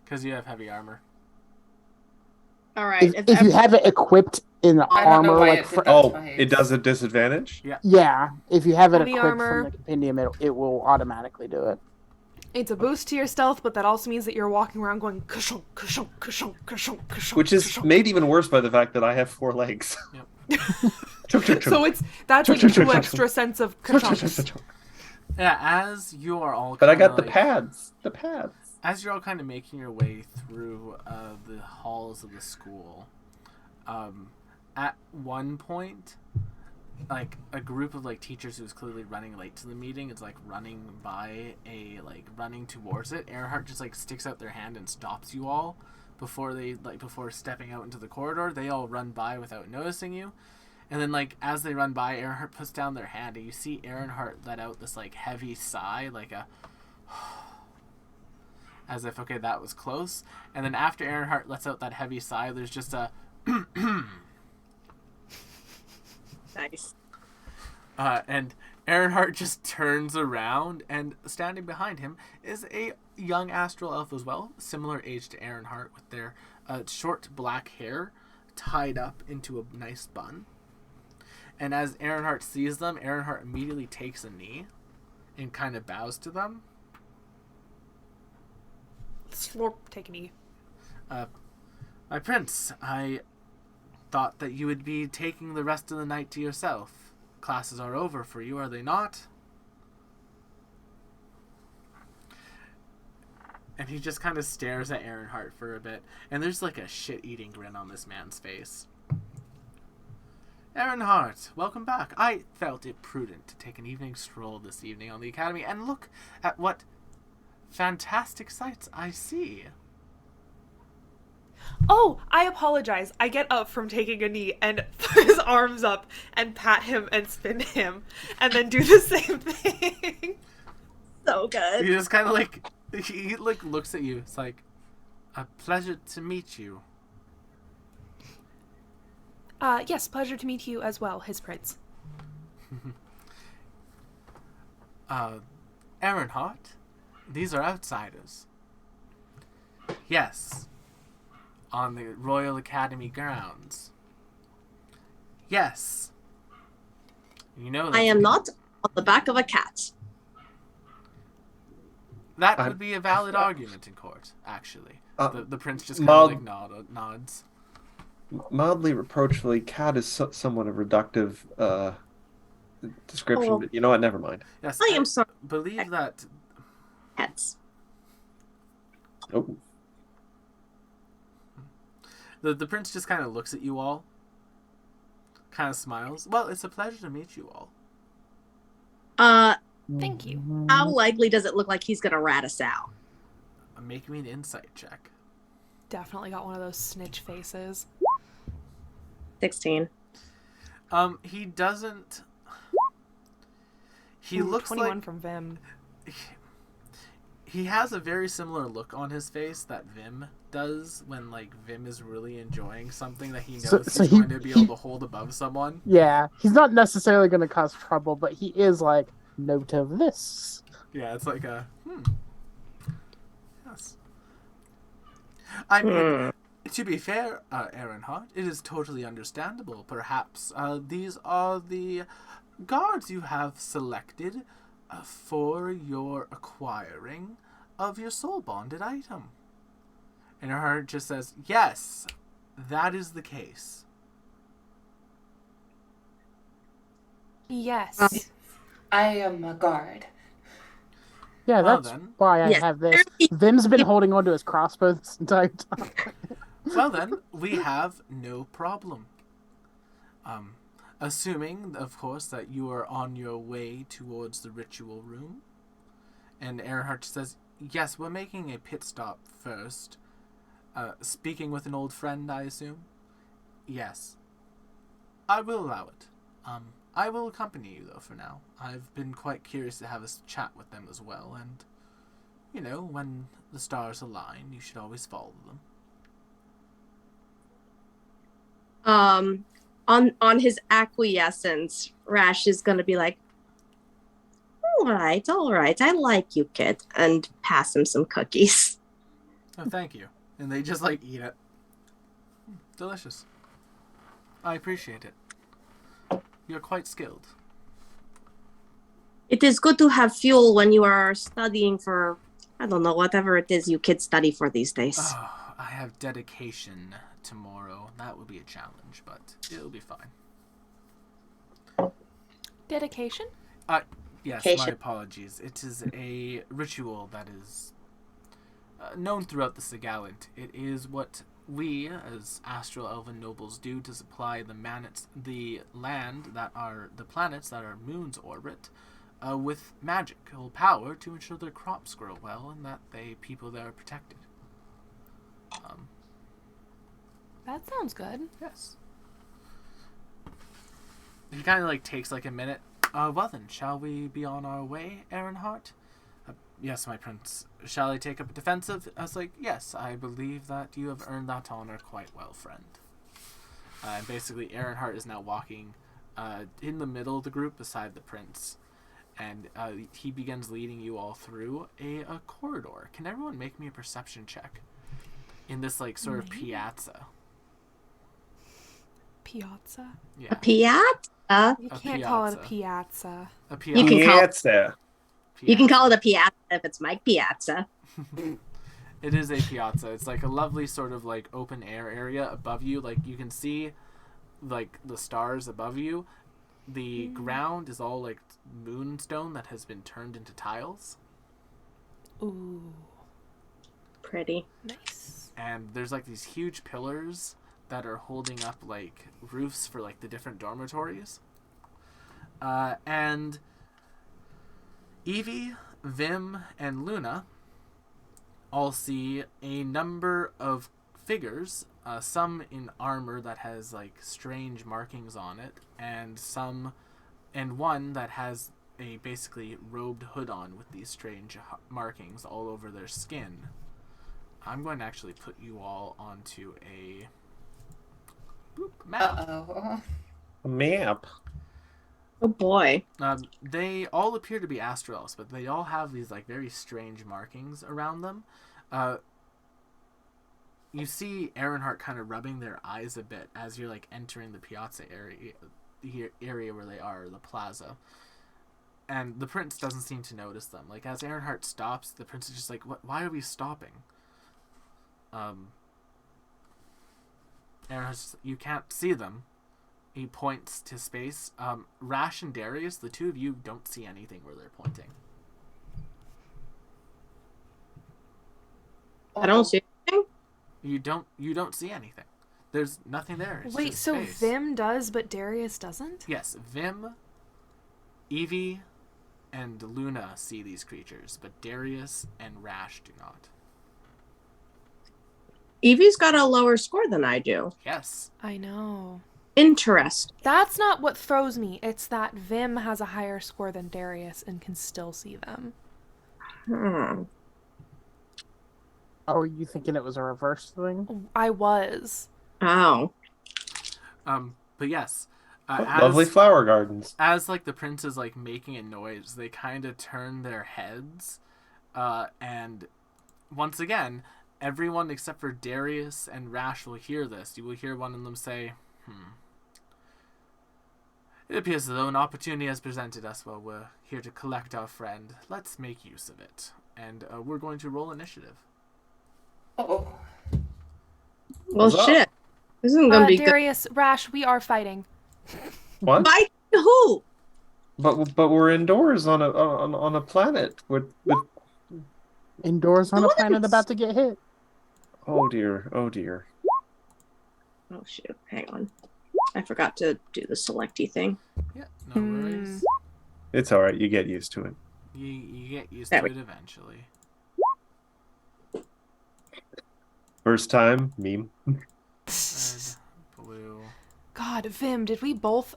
Because you have heavy armor. All right. If you have it equipped in the I don't know armor, why like it did for, that. Oh, twice. it does a disadvantage? yeah, if you have it Heavy equipped armor. from the compendium, it will automatically do it. It's a boost to your stealth, but that also means that you're walking around going kushunk, kushunk, kushunk, kushunk, kushunk. Which is kushunk. made even worse by the fact that I have 4 legs. Yep. So that's like 2 extra cents of kushunks. Yeah, as you are all But I kinda, got the like, pads. The pads. as you're all kind of making your way through the halls of the school, at one point, like a group of like teachers who's clearly running late to the meeting is like running towards it. Earhart just like sticks out their hand and stops you all before stepping out into the corridor. They all run by without noticing you. And then, like, as they run by, Earnhardt puts down their hand, and you see Earnhardt let out this, like, heavy sigh, like a... as if, okay, that was close. And then after Earnhardt lets out that heavy sigh, there's just a... Nice. And Earnhardt just turns around, and standing behind him is a young Astral elf as well, similar age to Earnhardt, with their short black hair tied up into a nice bun. And as Earnhardt sees them, Earnhardt immediately takes a knee and kind of bows to them. Slurp, take a knee. My prince, I thought that you would be taking the rest of the night to yourself. Classes are over for you, are they not? And he just kind of stares at Earnhardt for a bit, and there's like a shit-eating grin on this man's face. Earnhardt, welcome back. I felt it prudent to take an evening stroll this evening on the Academy and look at what fantastic sights I see. Oh, I apologize. I get up from taking a knee and put his arms up and pat him and spin him and then do the same thing. So good. He just kind of like, he like looks at you. It's like, a pleasure to meet you. Yes, pleasure to meet you as well, His Prince. Earnhardt, these are outsiders. Yes. On the Royal Academy grounds. Yes. You know that I am not on the back of a cat. That would be a valid argument in court, actually. The prince just kind of like nods. Mildly reproachfully, cat is somewhat a reductive description, but you know what? Never mind. Yes, I am sorry. Believe that. Pets. Oh. The prince just kind of looks at you all, kind of smiles. Well, it's a pleasure to meet you all. Thank you. How likely does it look like he's gonna rat us out? Make me an insight check. Definitely got one of those snitch faces. 16. He doesn't. He looks 21 like from Vim. He has a very similar look on his face that Vim does when, like, Vim is really enjoying something that he knows he's going to be able to hold above someone. Yeah, he's not necessarily going to cause trouble, but he is like, note of this. Yeah, it's like a, Yes. I mean, to be fair, Aaronhart, it is totally understandable. Perhaps these are the guards you have selected for your acquiring of your soul-bonded item. And Aaronhart just says, yes, that is the case. Yes. I am a guard. Yeah, Well, that's then. why I have this. Vim's been holding onto his crossbow this entire time. Well then, we have no problem. Assuming, of course, that you are on your way towards the ritual room. And Aaronhart says, yes, we're making a pit stop first. Speaking with an old friend, I assume? Yes. I will allow it. I will accompany you, though, for now. I've been quite curious to have a chat with them as well, and, you know, when the stars align, you should always follow them. On his acquiescence, Rash is gonna be like, all right, I like you, kid, and pass him some cookies. Oh, thank you. And they just, like, eat it. Delicious. I appreciate it. You're quite skilled. It is good to have fuel when you are studying for, I don't know, whatever it is you kids study for these days. Oh, I have dedication tomorrow. That would be a challenge, but it'll be fine. Dedication? Yes, Dedication. my apologies. It is a ritual that is known throughout the Sigalent. It is what we, as Astral Elven nobles, do to supply the land that are the planets that are moon's orbit with magical power to ensure their crops grow well and that people there are protected. That sounds good. Yes. He kind of like takes like a minute. Well then, shall we be on our way, Aaronhart? Yes, my prince. Shall I take up a defensive? I was like, yes, I believe that you have earned that honor quite well, friend. And basically, Aaronhart is now walking in the middle of the group beside the prince. And he begins leading you all through a corridor. Can everyone make me a perception check? In this, like, sort of piazza. Piazza? Yeah. A piazza? You A can't call it a piazza. piazza. A You can call it- Piazza. You can call it a piazza if it's Mike Piazza. It is a piazza. It's like a lovely sort of like open air area above you. Like you can see like the stars above you. The ground is all like moonstone that has been turned into tiles. Ooh. Pretty. Nice. And there's like these huge pillars that are holding up like roofs for like the different dormitories. And Evie, Vim, and Luna all see a number of figures, some in armor that has like strange markings on it, and one that has a basically robed hood on with these strange markings all over their skin. I'm going to actually put you all onto a map. Uh-oh. A map. Oh boy. They all appear to be Astral Elves, but they all have these like very strange markings around them. You see Aaronhart kind of rubbing their eyes a bit as you're like entering the piazza area, the area where they are, the plaza. And the prince doesn't seem to notice them. Like, as Earnhardt stops, the prince is just like, "What? Why are we stopping?" Earnhardt's, "You can't see them." He points to space. Rash and Darius, the two of you don't see anything where they're pointing. I don't see anything. You don't see anything. There's nothing there. It's Wait, just so space. Vim does, but Darius doesn't? Yes, Vim, Evie, and Luna see these creatures, but Darius and Rash do not. Evie's got a lower score than I do. Yes. I know. Interesting. That's not what throws me. It's that Vim has a higher score than Darius and can still see them. Oh, are you thinking it was a reverse thing? I was. Oh. But yes. Lovely flower gardens. As, like, the prince is, like, making a noise, they kind of turn their heads. And once again, everyone except for Darius and Rash will hear this. You will hear one of them say, "It appears as though an opportunity has presented us while we're here to collect our friend. Let's make use of it." And we're going to roll initiative. Oh. Well, What's up? shit. This isn't gonna be Darius, Rash, we are fighting. What? good. By who? But we're indoors on a planet with Indoors on a What? planet about to get hit. oh dear. Oh shoot. Hang on. I forgot to do the selecty thing. Yeah, no worries. It's all right. You get used to it. You get used There to we- it eventually. First time meme. Red, blue. God, Vim, did we both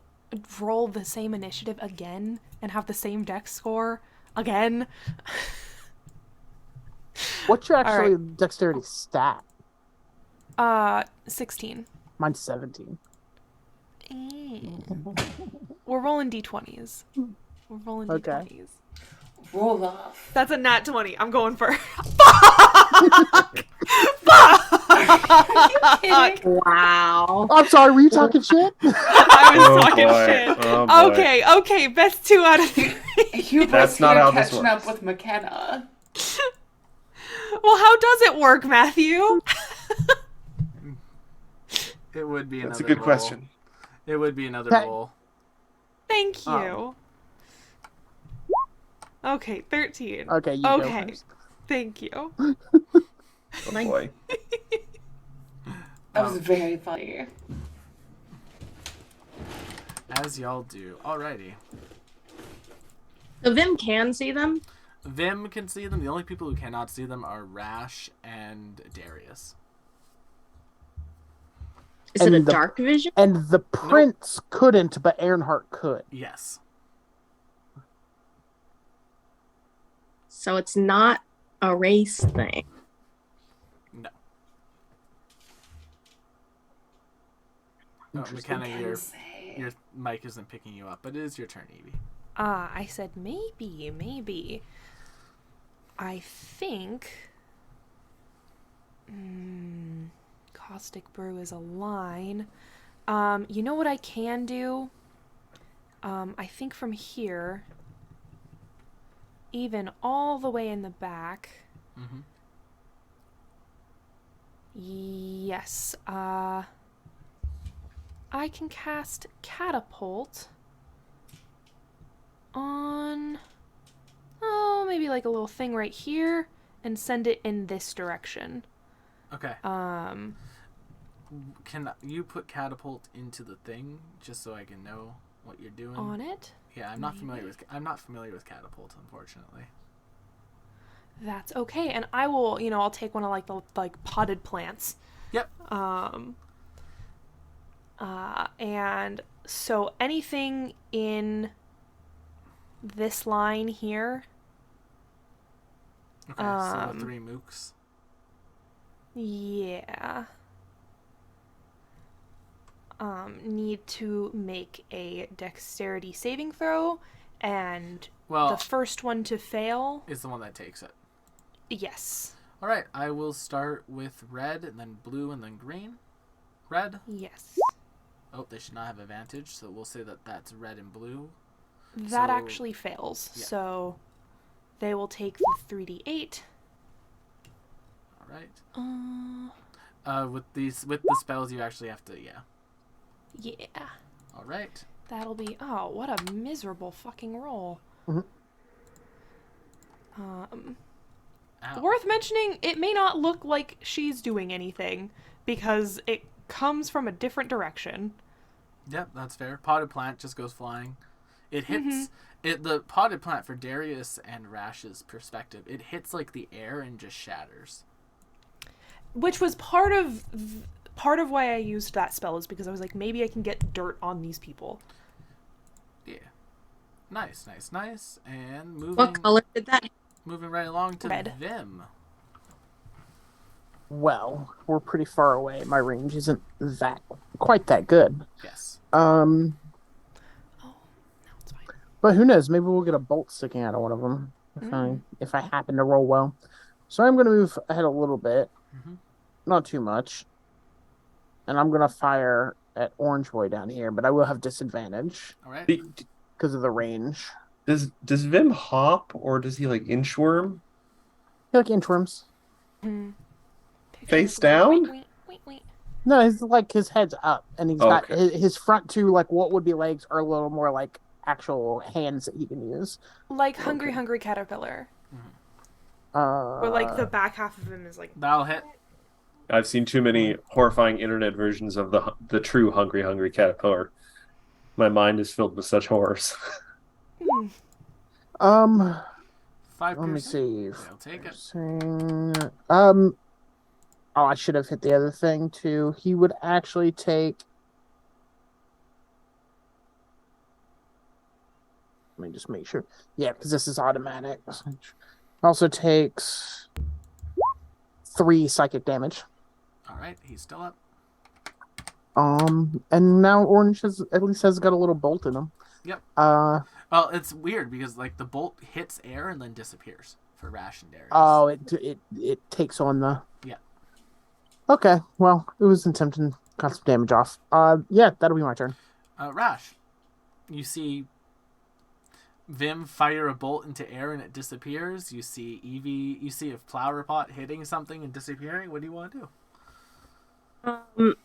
roll the same initiative again and have the same dex score again? What's your All actually dexterity stat? 16. Mine's 17. We're rolling d20s. We're rolling Okay. d20s. Roll off. That's a nat 20. I'm going for. Fuck! Fuck! Wow. I'm sorry, were you talking shit? I was Oh, talking boy. shit. Oh, boy. Okay, best 2 out of 3. You That's both not here how this catching works. up with McKenna. Well, how does it work, Matthew? It would be another That's a good roll. question. It would be another Okay. roll. Thank you. Okay, 13. Okay, you go Okay. first. Thank you. Oh boy. That was very funny. As y'all do. Alrighty. The Vim can see them. Vim can see them. The only people who cannot see them are Rash and Darius. Is it And a the- dark vision? And the prince couldn't, but Earnhardt could. Yes. So it's not a race thing. No. Oh, McKenna, your mic isn't picking you up, but it is your turn, Evie. I said maybe. I think. Caustic Brew is a line. You know what I can do? I think from here, even all the way in the back. Mm-hmm. Yes. I can cast Catapult on, maybe like a little thing right here and send it in this direction. Okay. Can you put catapult into the thing just so I can know what you're doing? On it? Yeah, I'm not familiar with catapult, unfortunately. That's okay. And I will, I'll take one of like the potted plants. Yep. And so anything in this line here, Okay, so the 3 mooks. yeah, need to make a dexterity saving throw, and Well, the first one to fail, is the one that takes it. yes. Alright, I will start with red, and then blue, and then green. Red. Yes. Oh, they should not have advantage, so we'll say that that's red and blue. That So- actually fails. Yeah. So they will take the 3d8. All right. Uh, With the spells, you actually have to. Yeah. yeah. All right. That'll be. Oh, what a miserable fucking roll. Mhm. Ow. Worth mentioning, it may not look like she's doing anything because it comes from a different direction. Yep, that's fair. Potted plant just goes flying. It hits the potted plant for Darius and Rash's perspective. It hits like the air and just shatters. Which was part of why I used that spell, is because I was like, maybe I can get dirt on these people. Yeah. Nice. And What color did that? moving right along to Red. Vim. Well, we're pretty far away. My range isn't quite that good. Yes. Oh, no, it's fine. But who knows? Maybe we'll get a bolt sticking out of one of them if I happen to roll well. So I'm going to move ahead a little bit, not too much, and I'm going to fire at Orange Boy down here. But I will have disadvantage All right. because of the range. Does Vim hop, or does he like inchworm? He like inchworms. Face down? Wait. No, his head's up, and he's got Okay. his front two, like what would be legs, are a little more like actual hands that he can use. Like Hungry Caterpillar. Or Or like the back half of him is like... That'll hit. I've seen too many horrifying internet versions of the true Hungry Caterpillar. My mind is filled with such horrors. 5%. Let me see. I'll take it. Oh, I should have hit the other thing too. He would actually take. Let me just make sure. Yeah, because this is automatic. Also takes 3 psychic damage. All right. He's still up. And now Orange has got a little bolt in him. Yep. Uh, Well, it's weird because like the bolt hits air and then disappears for Rash and Darius. oh, it takes on the. Yeah. Okay, well, it was attempting to cut some damage off. Yeah, that'll be my turn. Rash, you see Vim fire a bolt into air and it disappears. You see Evie. You see a flower pot hitting something and disappearing. What do you want to do?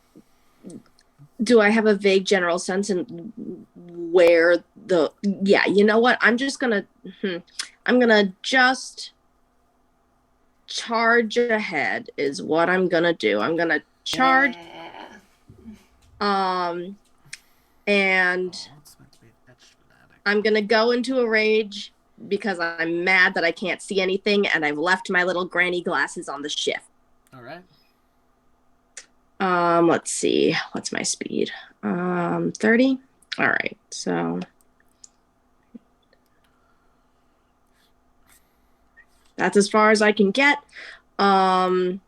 Do I have a vague general sense in where the... Yeah, you know what? I'm just gonna... I'm gonna just charge ahead is what I'm gonna do. I'm gonna charge... And It's meant to be etched fanatic. I'm gonna go into a rage because I'm mad that I can't see anything and I've left my little granny glasses on the shift. All right. Let's see. What's my speed? 30? All right. So that's as far as I can get. I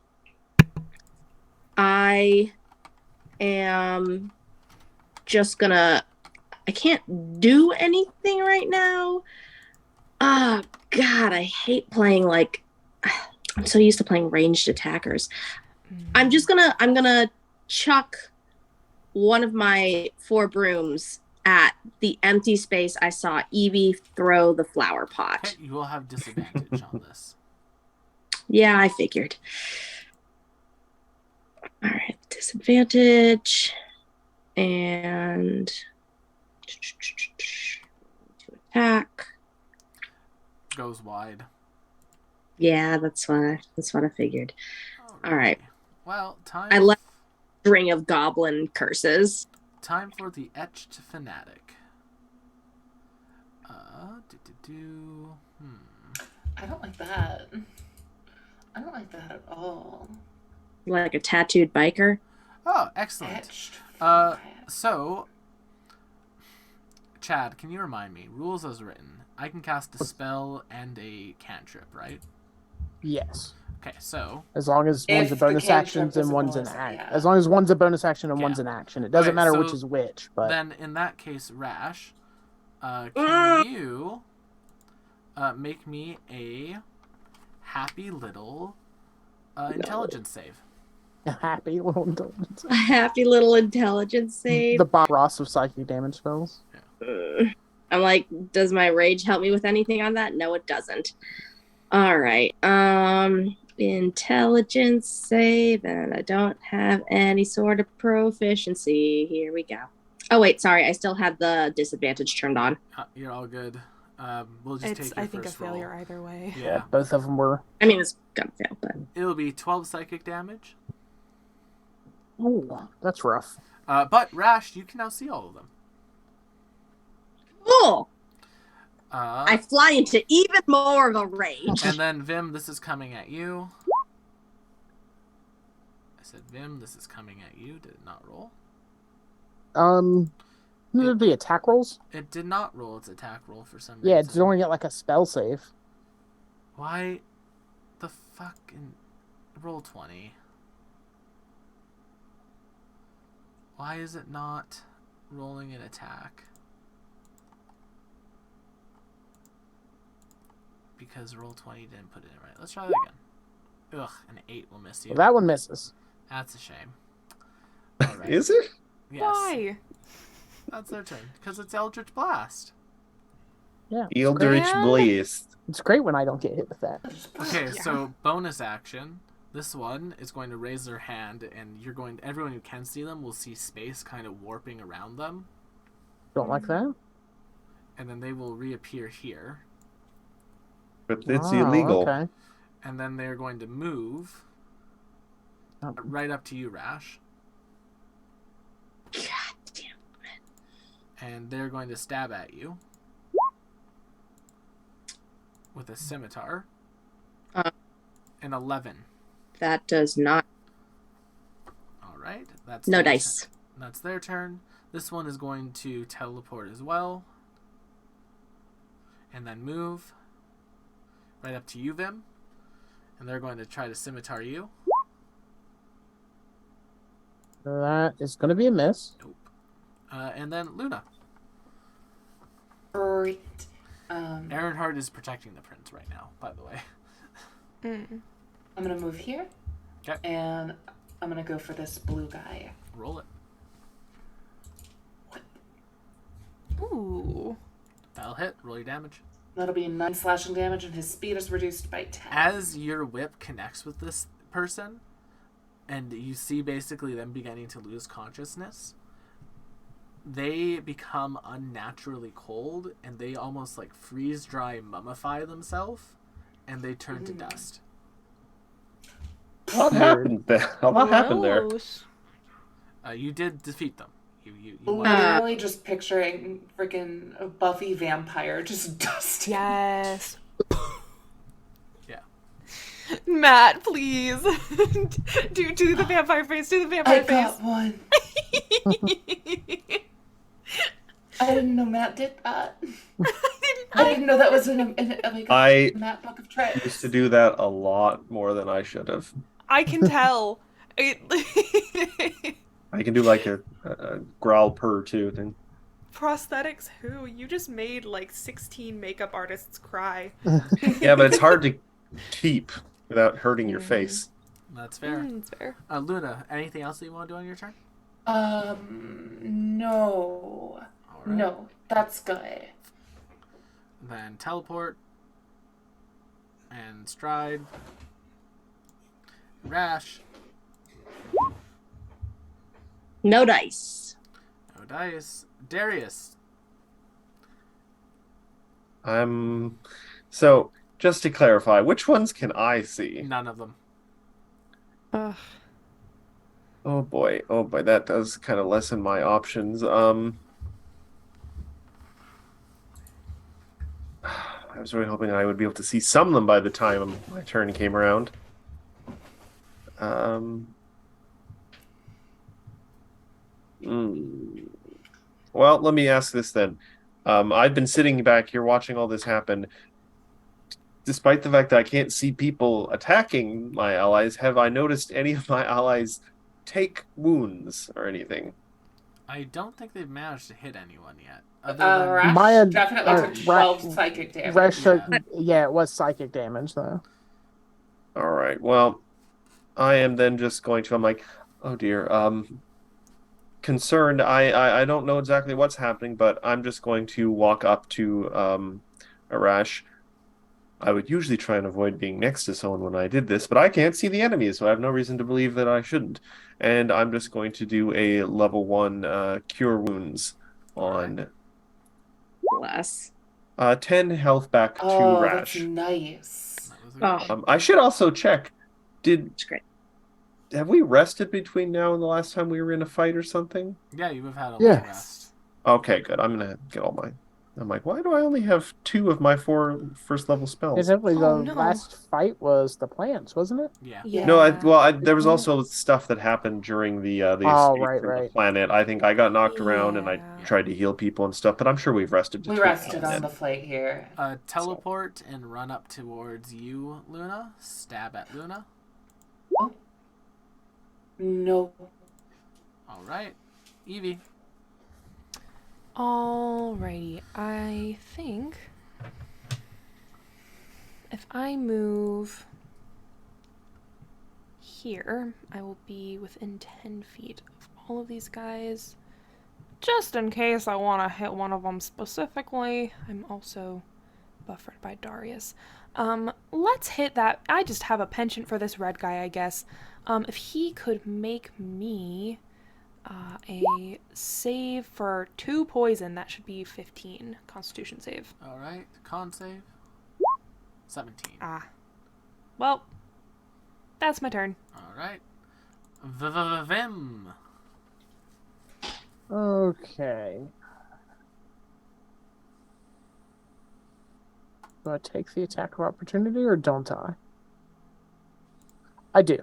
am just gonna... I can't do anything right now. Ah, God, I hate playing like... I'm so used to playing ranged attackers. I'm gonna chuck one of my 4 brooms at the empty space I saw Evie throw the flower pot. Okay, you will have disadvantage on this. Yeah, I figured. All right, disadvantage. And to attack. Goes wide. Yeah, that's what I figured. All right. Well, time. I left a string of goblin curses. Time for the etched fanatic. I don't like that. I don't like that at all. Like a tattooed biker. Oh, excellent. Etched. So, Chad, can you remind me, rules as written? I can cast a spell and a cantrip, right? Yes. Okay, so As long as If one's a the bonus cantrip action is and a one's an bonus, action. yeah. As long as one's a bonus action and Yeah. one's an action. It doesn't Okay, matter so which is which, but then in that case, Rash, can you make me a happy little intelligence save? a happy little intelligence. A happy little intelligence save. The Bob Ross of psychic damage spells. I'm like Does my rage help me with anything on that? No, it doesn't. All right. Intelligence save, and I don't have any sort of proficiency. Here we go. Oh wait, sorry. I still had the disadvantage turned on. You're all good. We'll just It's, take your I think, a first roll. failure either way. Yeah. Both of them were. I mean, it's gonna fail, but It'll be 12 psychic damage. Ooh, that's rough. But Rash, you can now see all of them. cool. I fly into even more of a rage. And then Vim, this is coming at you. I said Vim, this is coming at you. Did it not roll? The attack rolls? It did not roll its attack roll for some reason. Yeah, it's only got like a spell save. Why the fucking roll 20? Why is it not rolling an attack? Because roll 20 didn't put it in right. Let's try that again. Ugh, an 8 will miss you. Well, that one misses. That's a shame. All right. Is it? Yes. Why? That's their turn. Because it's Eldritch Blast. Yeah. Eldritch Scram? Blast. It's great when I don't get hit with that. Okay, so bonus action. This one is going to raise their hand, and everyone who can see them will see space kind of warping around them. Don't like that? And then they will reappear here. But it's Oh, illegal. Okay. And then they're going to move Oh. right up to you, Rash. God damn it. And they're going to stab at you with a scimitar. An 11. That does not. All right. That's No their dice. turn. That's their turn. This one is going to teleport as well. And then move right up to you, Vim. And they're going to try to scimitar you. That is going to be a miss. Nope. And then Luna. Great. Ironheart is protecting the prince right now, by the way. I'm gonna move here. Okay. And I'm gonna go for this blue guy. Roll it. Ooh. That'll hit. Roll your damage. That'll be 9 slashing damage, and his speed is reduced by 10. As your whip connects with this person, and you see basically them beginning to lose consciousness, they become unnaturally cold, and they almost like freeze dry mummify themselves, and they turn to dust. What happened there? What happened there? Gross. You did defeat them. You Literally just picturing freaking a Buffy vampire just dusting. Yes. Yeah. Matt, please. do the vampire face. Do the vampire I face. got one. I didn't know Matt did that. I didn't know that was in a Matt book of tricks. Used to do that a lot more than I should have. I can tell. I can do like a growl purr too thing. Prosthetics who? You just made like 16 makeup artists cry. Yeah, but it's hard to keep without hurting your face. That's fair. That's fair. Luna, anything else that you want to do on your turn? No. All right. No, that's good. Then teleport and stride. Rash. No dice. No dice. Darius. So just to clarify, which ones can I see? None of them. Ugh. Oh boy, that does kind of lessen my options. I was really hoping I would be able to see some of them by the time my turn came around. Well, let me ask this then. I've been sitting back here watching all this happen. Despite the fact that I can't see people attacking my allies, have I noticed any of my allies take wounds or anything? I don't think they've managed to hit anyone yet. Rash Maya- definitely took 12 psychic damage. Resh yeah, it was psychic damage though. All right. Well, I am then just going to. I'm like, oh dear. concerned. I don't know exactly what's happening, but I'm just going to walk up to Arash. I would usually try and avoid being next to someone when I did this, but I can't see the enemies, so I have no reason to believe that I shouldn't. And I'm just going to do a level 1 cure wounds on Bless. 10 health back to Oh, that's Rash. nice. That was a good Oh, one. I should also check. it's great. Have we rested between now and the last time we were in a fight or something? Yeah, you have had a Yeah. long rest. Okay, good. I'm gonna get all mine. I'm like, why do I only have 2 of my 4 first level spells? Definitely, the Oh, no. last fight was the plants, wasn't it? Yeah. Yeah. No, there was also stuff that happened during the Oh, escape right, from the right. planet. I think I got knocked around and I Yeah. tried to heal people and stuff, but I'm sure we've rested We between rested now on and the then. flight here. Teleport and run up towards you, Luna. Stab at Luna. No. All right. Evie. Alrighty, I think if I move here, I will be within 10 feet of all of these guys. Just in case I want to hit one of them specifically. I'm also buffered by Darius. Let's hit that. I just have a penchant for this red guy, I guess. If he could make me a save for 2 poison, that should be 15 Constitution save. All right. Con save. 17. Ah. Well, that's my turn. All right. Vim. Okay. Do I take the attack of opportunity or don't I? I do.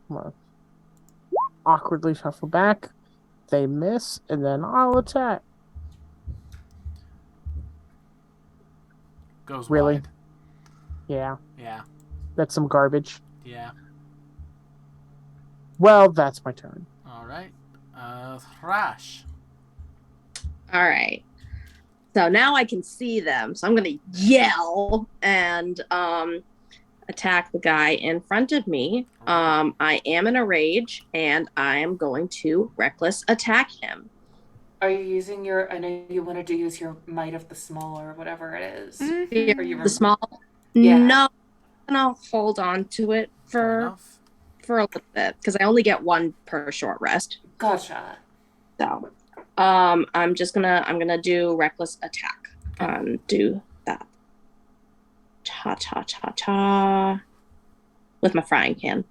Well, awkwardly shuffle back. They miss, and then I'll attack. Goes Really? wide. Yeah, Yeah. that's some garbage. Yeah. Well, that's my turn. All right. Thrash. All right. So now I can see them. So I'm going to yell and attack the guy in front of me. I am in a rage and I am going to reckless attack him. Are you using your? I know you wanted to use your might of the small or whatever it is. Mhm. Or you The small? Yeah. No. I'm going to hold on to it Fair enough. for a little bit because I only get 1 per short rest. Gotcha. So I'm gonna do reckless attack. Do that. Cha with my frying pan.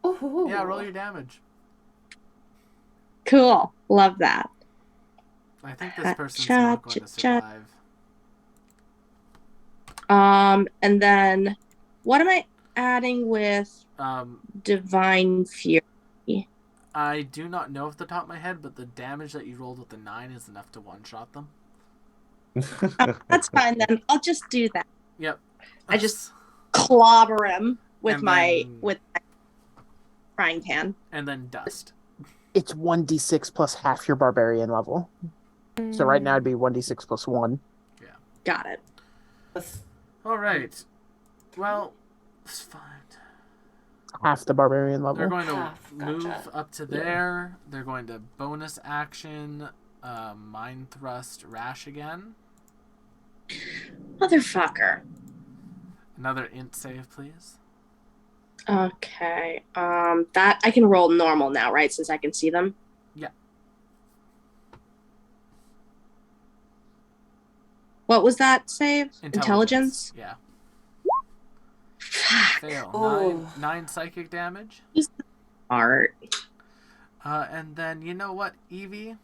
Ooh. Yeah, roll your damage. Cool. Love that. I think this person's not going to survive. And then what am I adding with Divine Fury? I do not know off the top of my head, but the damage that you rolled with the 9 is enough to one-shot them. That's fine then. I'll just do that. Yep. I just clobber him with And my then- frying pan. And then dust. It's 1d6 plus half your barbarian level. So right now it'd be 1d6 plus 1. Got it. All right. Well, it's fine. Half the barbarian level. They're going to Half, move gotcha. up to there. They're going to bonus action, mind thrust, rash again. Motherfucker. Another int save, please. Okay. That I can roll normal now, right? Since I can see them. Yeah. What was that save? Intelligence? Yeah. Fuck. Fail. Oh. 9 psychic damage. Art. And then, you know what, Evie?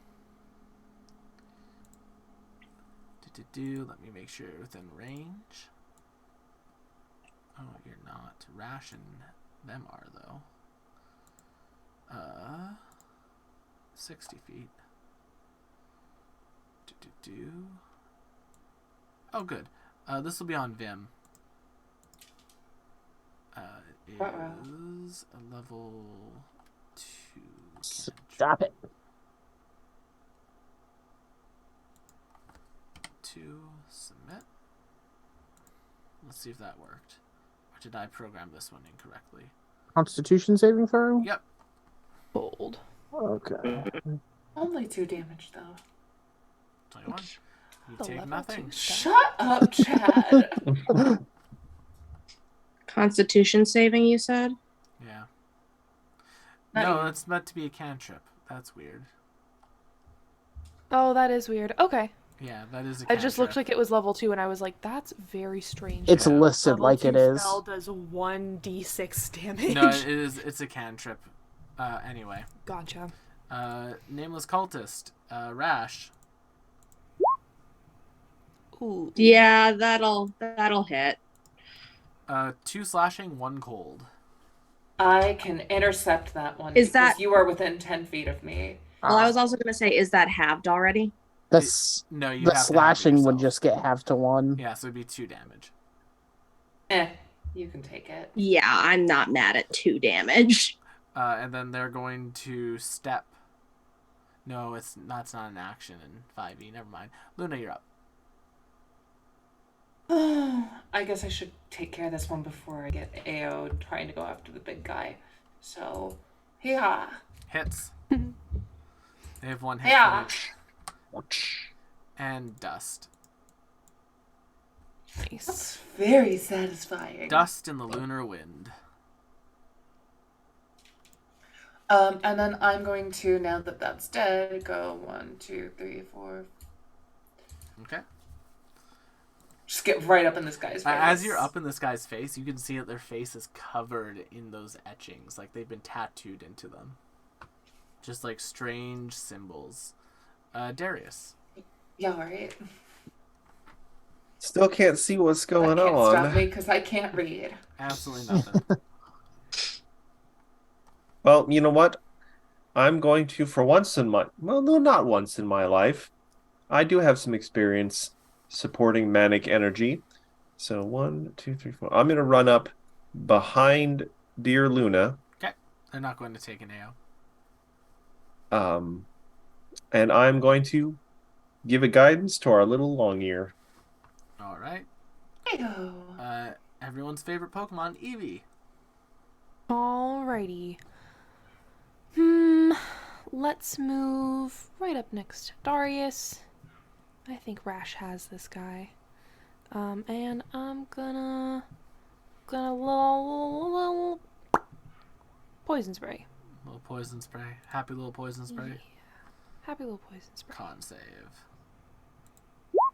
Let me make sure you're within range. Oh, you're not. Rash and them are, though. 60 feet. Oh, good. This will be on Vim. It is a level 2. Stop it. 2, submit. Let's see if that worked. Or did I program this one incorrectly? Constitution saving throw? Yep. Bold. Okay. Only 2 damage, though. 21. You The take level nothing. 2 stuff. Shut up, Chad. Constitution saving, you said? Yeah. Not No, you. that's meant to be a cantrip. That's weird. Oh, that is weird. Okay. Yeah, that is a It cantrip. just looked like it was level 2, and I was like, that's very strange. It's Yeah. listed Level like 2 it is. spell does 1d6 damage. No, it's a cantrip. Anyway. Gotcha. Nameless cultist. Rash. Ooh. Yeah, that'll hit. 2 slashing, 1 cold. I can intercept that one Is because that- you are within 10 feet of me. Well, I was also going to say, is that halved already? No, you The have slashing to have it would yourself. just get halved to 1. Yeah, so it'd be 2 damage. You can take it. Yeah, I'm not mad at 2 damage. And then they're going to step. No, that's not an action in 5e. Never mind. Luna, you're up. I guess I should take care of this one before I get AO trying to go after the big guy. So, yeah. Hits. They have 1 hit Yeah. point. And dust. Nice. That's very satisfying. Dust in the lunar wind. And then I'm going to, now that that's dead, go 1, 2, 3, 4. Okay. Just get right up in this guy's face. As you're up in this guy's face, you can see that their face is covered in those etchings, like they've been tattooed into them. Just like strange symbols. Darius. Yeah, right. Still can't see what's going That can't on. stop me because I can't read. Absolutely nothing. Well, you know what? I'm going to, for once in my, well, no, not once in my life, I do have some experience supporting manic energy. So 1, 2, 3, 4. I'm going to run up behind dear Luna. Okay. They're not going to take an AO. And I'm going to give a guidance to our little long ear. All right. Ew. Everyone's favorite Pokemon, Eevee. Alrighty. Let's move right up next to Darius. I think Rash has this guy. And I'm gonna little poison spray. Little poison spray. Happy little poison spray. Yeah. Happy little poison spray. Con save. Oh,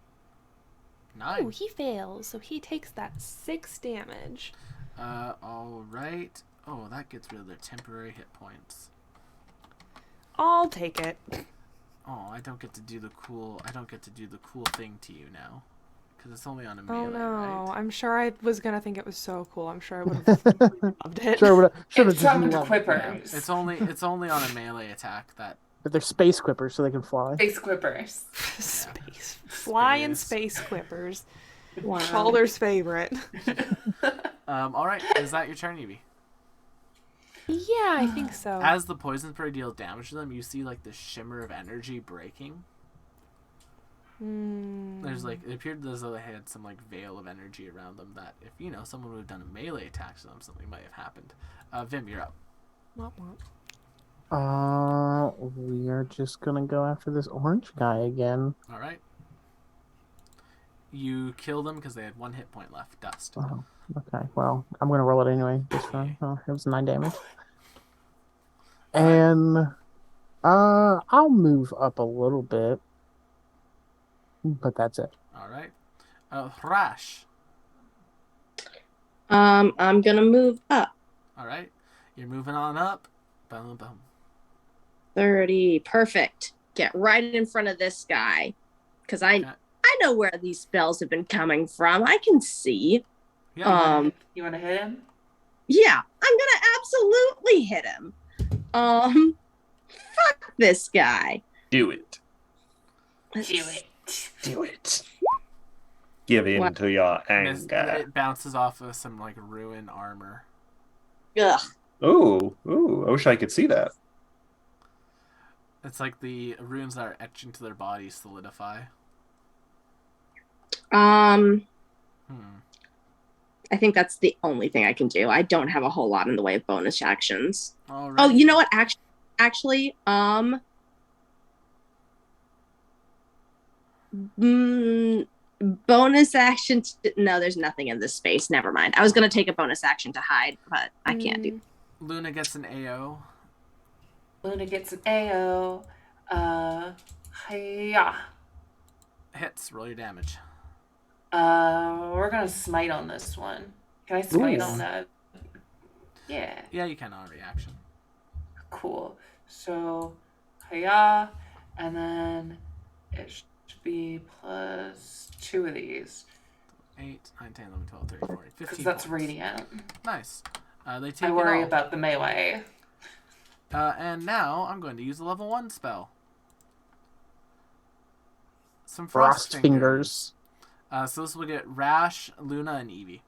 9. he fails, so he takes that 6 damage. All right. Oh, that gets rid of their temporary hit points. I'll take it. Oh, I don't get to do the cool thing to you now, because it's only on a Oh melee, no, right? I'm sure I was gonna think it was so cool. I'm sure I would have loved it. Should have It's summoned Yeah, quippers. it's only on a melee attack that. But they're space quippers, so they can fly. Space quippers. Space. Flying space quippers. Wow. Calder's favorite. All right. Is that your turn, Evie? Yeah, I think so. As the poison spray deals damage to them, you see like the shimmer of energy breaking. There's like, it appeared as though they had some like veil of energy around them that if someone would have done a melee attack to them, something might have happened. Vim, you're up. Womp womp. We are just gonna go after this orange guy again. All right. You kill them because they had 1 hit point left. Dust. Oh, okay. Well, I'm gonna roll it anyway. Just for, it was 9 damage. And I'll move up a little bit, but that's it. All right. Thrash. I'm gonna move up. All right. You're moving on up. Boom, boom. 30. Perfect. Get right in front of this guy. Because I know where these spells have been coming from. I can see. Yeah. You want to hit him? Yeah, I'm gonna absolutely hit him. Fuck this guy. Do it. Do it. Do it. Give in What? to your Miss- anger. It bounces off of some like ruin armor. Ugh. Ooh, I wish I could see that. It's like the runes that are etched into their body solidify. I think that's the only thing I can do. I don't have a whole lot in the way of bonus actions. All right. Oh, you know what? Actually, bonus action. No, there's nothing in this space. Never mind. I was gonna take a bonus action to hide, but I can't do. Luna gets an AO. Luna gets an AO. Hiya. Hits. Roll your damage. We're gonna smite on this one. Can I smite on that? Yeah. Yeah, you can on a reaction. Cool. So, hiya, and then it should be plus 2 of these. 8, 9, 10, 11, 12, 13, 14, 15. Because that's points. radiant. Nice. They take I it worry all. about the melee. And now I'm going to use a level 1 spell. Some Frost Frost fingers. So this will get Rash, Luna, and Evie.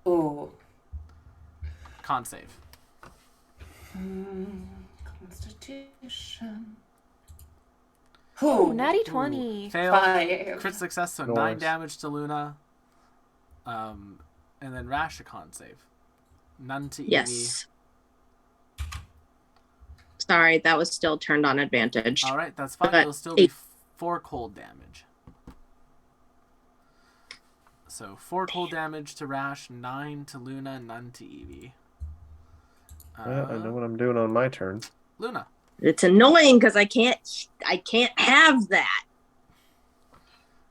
Ooh. Con save. Constitution. Oh, Ooh. natty 20. Fail. 5. Crit success, so Nice. 9 damage to Luna. And then Rash a con save. None to Evie. Yes. Sorry, that was still turned on advantage. Alright, that's fine. But It'll still be 8. 4 cold damage. So 4 cold damage to Rash, 9 to Luna, none to Evie. Yeah, I know what I'm doing on my turn. Luna. It's annoying because I can't have that.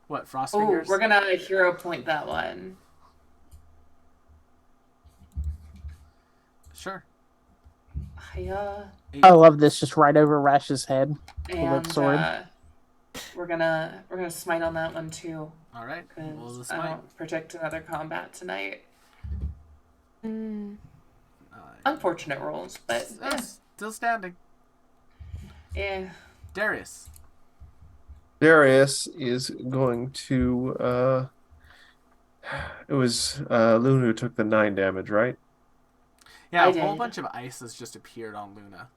What, Frost Ooh, fingers? we're gonna hero point that one. Sure. Hiya. 8. I love this, just right over Rash's head. And sword. we're gonna smite on that one too. Alright, roll the Because I smite. don't predict another combat tonight. Mm. Unfortunate rolls, but Still standing. yeah. Darius. Darius is going to. It was Luna who took the 9 damage, right? Yeah, I a whole did. bunch of ice has just appeared on Luna.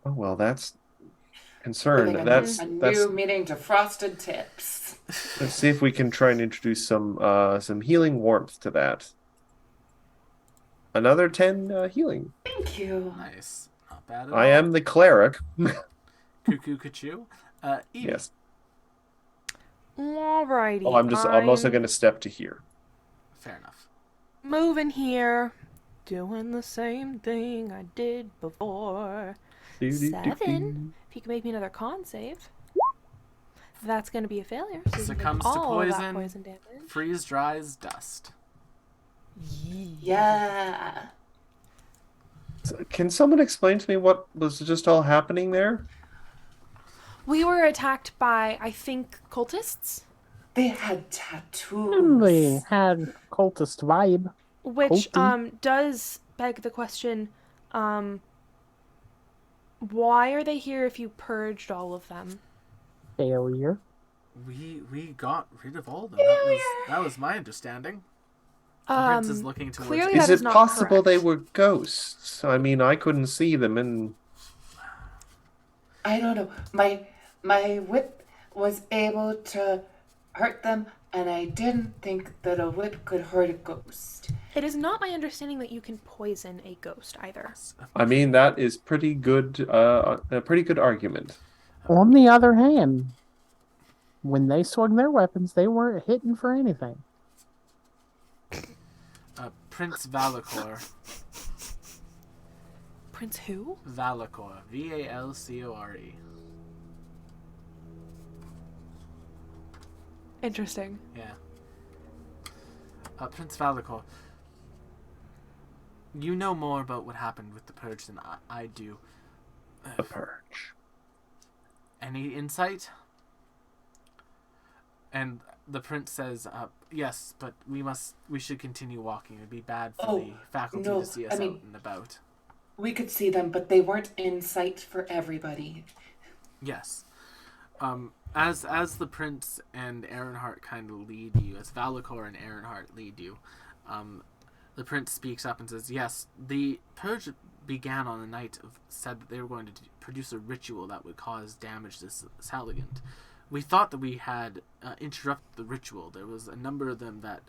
Oh well, that's concerned. Giving That's a that's. new meaning to frosted tips. Let's see if we can try and introduce some healing warmth to that. Another 10 healing. Thank you. Nice. Not bad at I all. am the cleric. Cuckoo Kachu. Evie. Yes. Alrighty. Oh, I'm also going to step to here. Fair enough. Moving here. Doing the same thing I did before. 7. If you can make me another con save. That's going to be a failure. So you can Succumbs take to all of that poison. poison damage. Freeze dries dust. Yeah. Can someone explain to me what was just all happening there? We were attacked by, I think, cultists, They had tattoos. They had cultist vibe. which Culty. does beg the question, why are they here if you purged all of them? Failure. We got rid of all of them. Failure. That was my understanding. The prince is looking towards clearly you. that Is is it not possible they correct. were ghosts? I mean, I couldn't see them, and I don't know. My whip was able to hurt them, and I didn't think that a whip could hurt a ghost. It is not my understanding that you can poison a ghost either. I mean that is pretty good. A pretty good argument. On the other hand, when they swung their weapons, they weren't hitting for anything. Prince Valakor. Prince who? Valakor. Valcore. Interesting. Yeah. Prince Valakor. You know more about what happened with the purge than I do. The purge. Any insight? And the prince says, yes, but we should continue walking. It'd be bad for the faculty no, to see us I mean- out and about. We could see them, but they weren't in sight for everybody. Yes. As the prince and Aaronheart kind of lead you, as Valakor and Aaronheart lead you, the prince speaks up and says, yes, the purge began on the night said that they were going to produce a ritual that would cause damage to Saligant. We thought that we had interrupted the ritual. There was a number of them that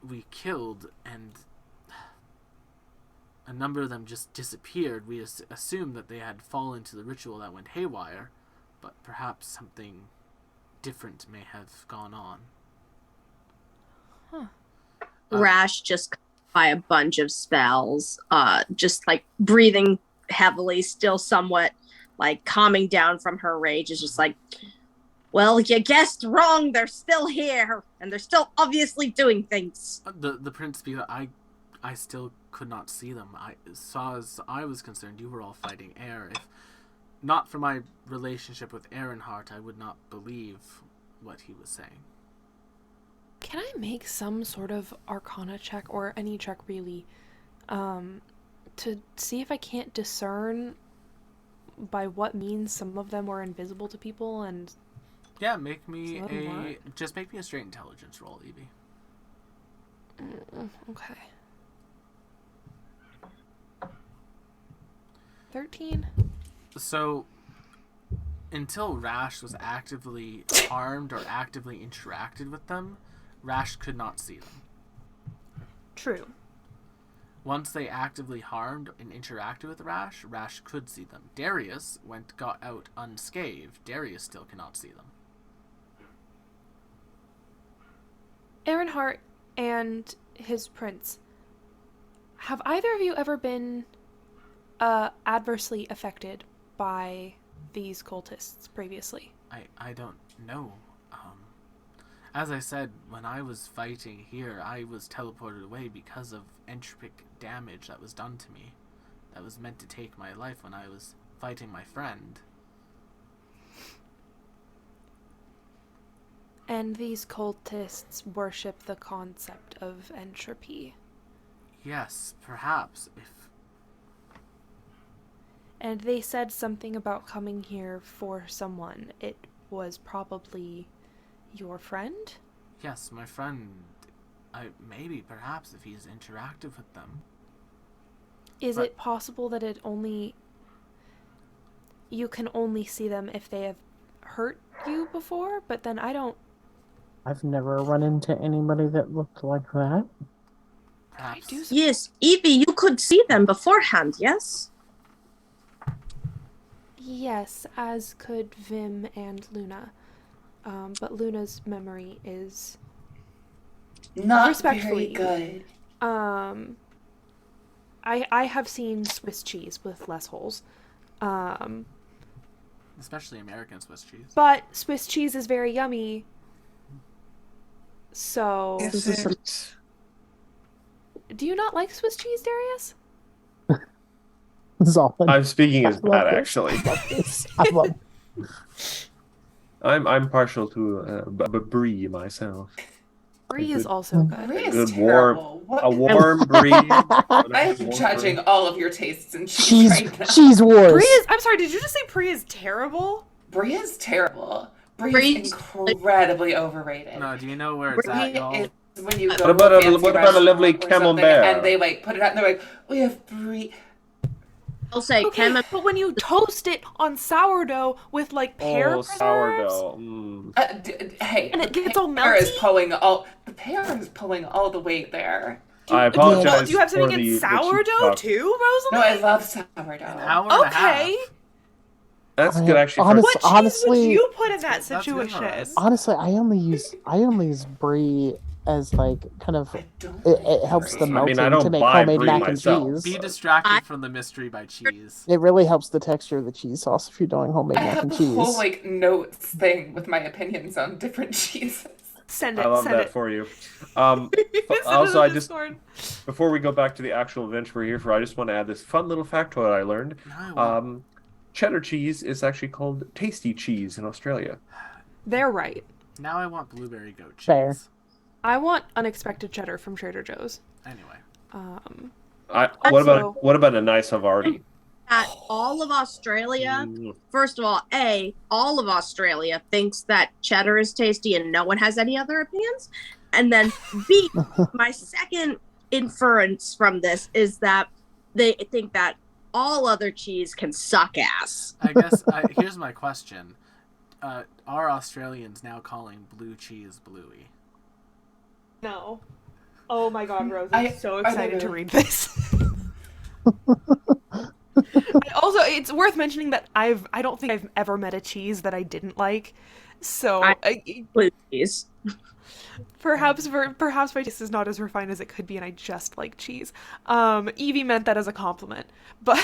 we killed, and a number of them just disappeared. We assumed that they had fallen to the ritual that went haywire, but perhaps something different may have gone on. Rash just by a bunch of spells, just like breathing heavily, still somewhat like calming down from her rage, is just like, well, you guessed wrong. They're still here, and they're still obviously doing things. The prince speaker, I still could not see them. As I was concerned, you were all fighting air. If not for my relationship with Aaronheart, I would not believe what he was saying. Can I make some sort of Arcana check, or any check really, to see if I can't discern by what means some of them were invisible to people? And yeah, make me a straight intelligence roll, Evie. Okay. 13. So, until Rash was actively harmed or actively interacted with them, Rash could not see them. True. Once they actively harmed and interacted with Rash, Rash could see them. Darius got out unscathed. Darius still cannot see them. Aaronheart and his prince, have either of you ever been adversely affected by these cultists previously? I don't know. As I said, when I was fighting here, I was teleported away because of entropic damage that was done to me. That was meant to take my life when I was fighting my friend. And these cultists worship the concept of entropy. Yes, perhaps, if... And they said something about coming here for someone. It was probably your friend? Yes, my friend. Maybe, perhaps, if he's interactive with them. Is it possible that you can only see them if they have hurt you before? But then I've never run into anybody that looked like that. Perhaps. Yes, Evie, you could see them beforehand, yes? Yes, as could Vim and Luna. But Luna's memory is Not respectfully very good. I have seen Swiss cheese with less holes. Especially American Swiss cheese. But Swiss cheese is very yummy. So do you not like Swiss cheese, Darius? I'm speaking as love Pat, this. actually. I love I'm partial to brie myself. Brie is also good. Brie is Good terrible. a warm brie. I'm judging all of your tastes in cheese right now. Cheese wars. I'm sorry, did you just say Brie is terrible? Brie is terrible. Brie is incredibly overrated. No, do you know where it's at, y'all? Is when you go What about to a- a fancy what about a lovely restaurant or something, camembert? and they like put it out and they're like, we have Brie. I'll say, Okay, but when you toast it on sourdough with like pear preserves, sourdough. Hey, and it the gets all pear is melty? pulling all the weight there. I apologize. Do you have something for in the sourdough cheese too, No, Rosalie? I love sourdough. An hour and a half. Okay. That's good, actually. Honest- What cheese honestly- would you put in that That's situation? generous. Honestly, I only use brie as like kind of I don't it like helps the Brie. I melting mean, I don't to make buy homemade brie mac myself. and Be cheese. distracted from the mystery by cheese. It really helps the texture of the cheese sauce if you're doing homemade I mac have and the cheese. whole like notes thing with my opinions on different cheeses. Send it. I love send that it. for you. Send it Also, to I the just Discord. before we go back to the actual event we're here for, I just want to add this fun little factoid I learned. No, Cheddar cheese is actually called tasty cheese in Australia. They're right. now I want blueberry goat cheese. Fair. I want unexpected cheddar from Trader Joe's. Anyway. Also- What about a nice Havarti? that all of Australia, first of all, all of Australia thinks that cheddar is tasty and no one has any other opinions. And then B, my second inference from this is that they think that all other cheese can suck ass. I guess here's my question. Are Australians now calling blue cheese bluey? No. Oh my god, Rose, I- I'm so are they excited to really? read this. And also, it's worth mentioning that I don't think I've ever met a cheese that I didn't like. So Please. perhaps my taste is not as refined as it could be, and I just like cheese. Evie meant that as a compliment, but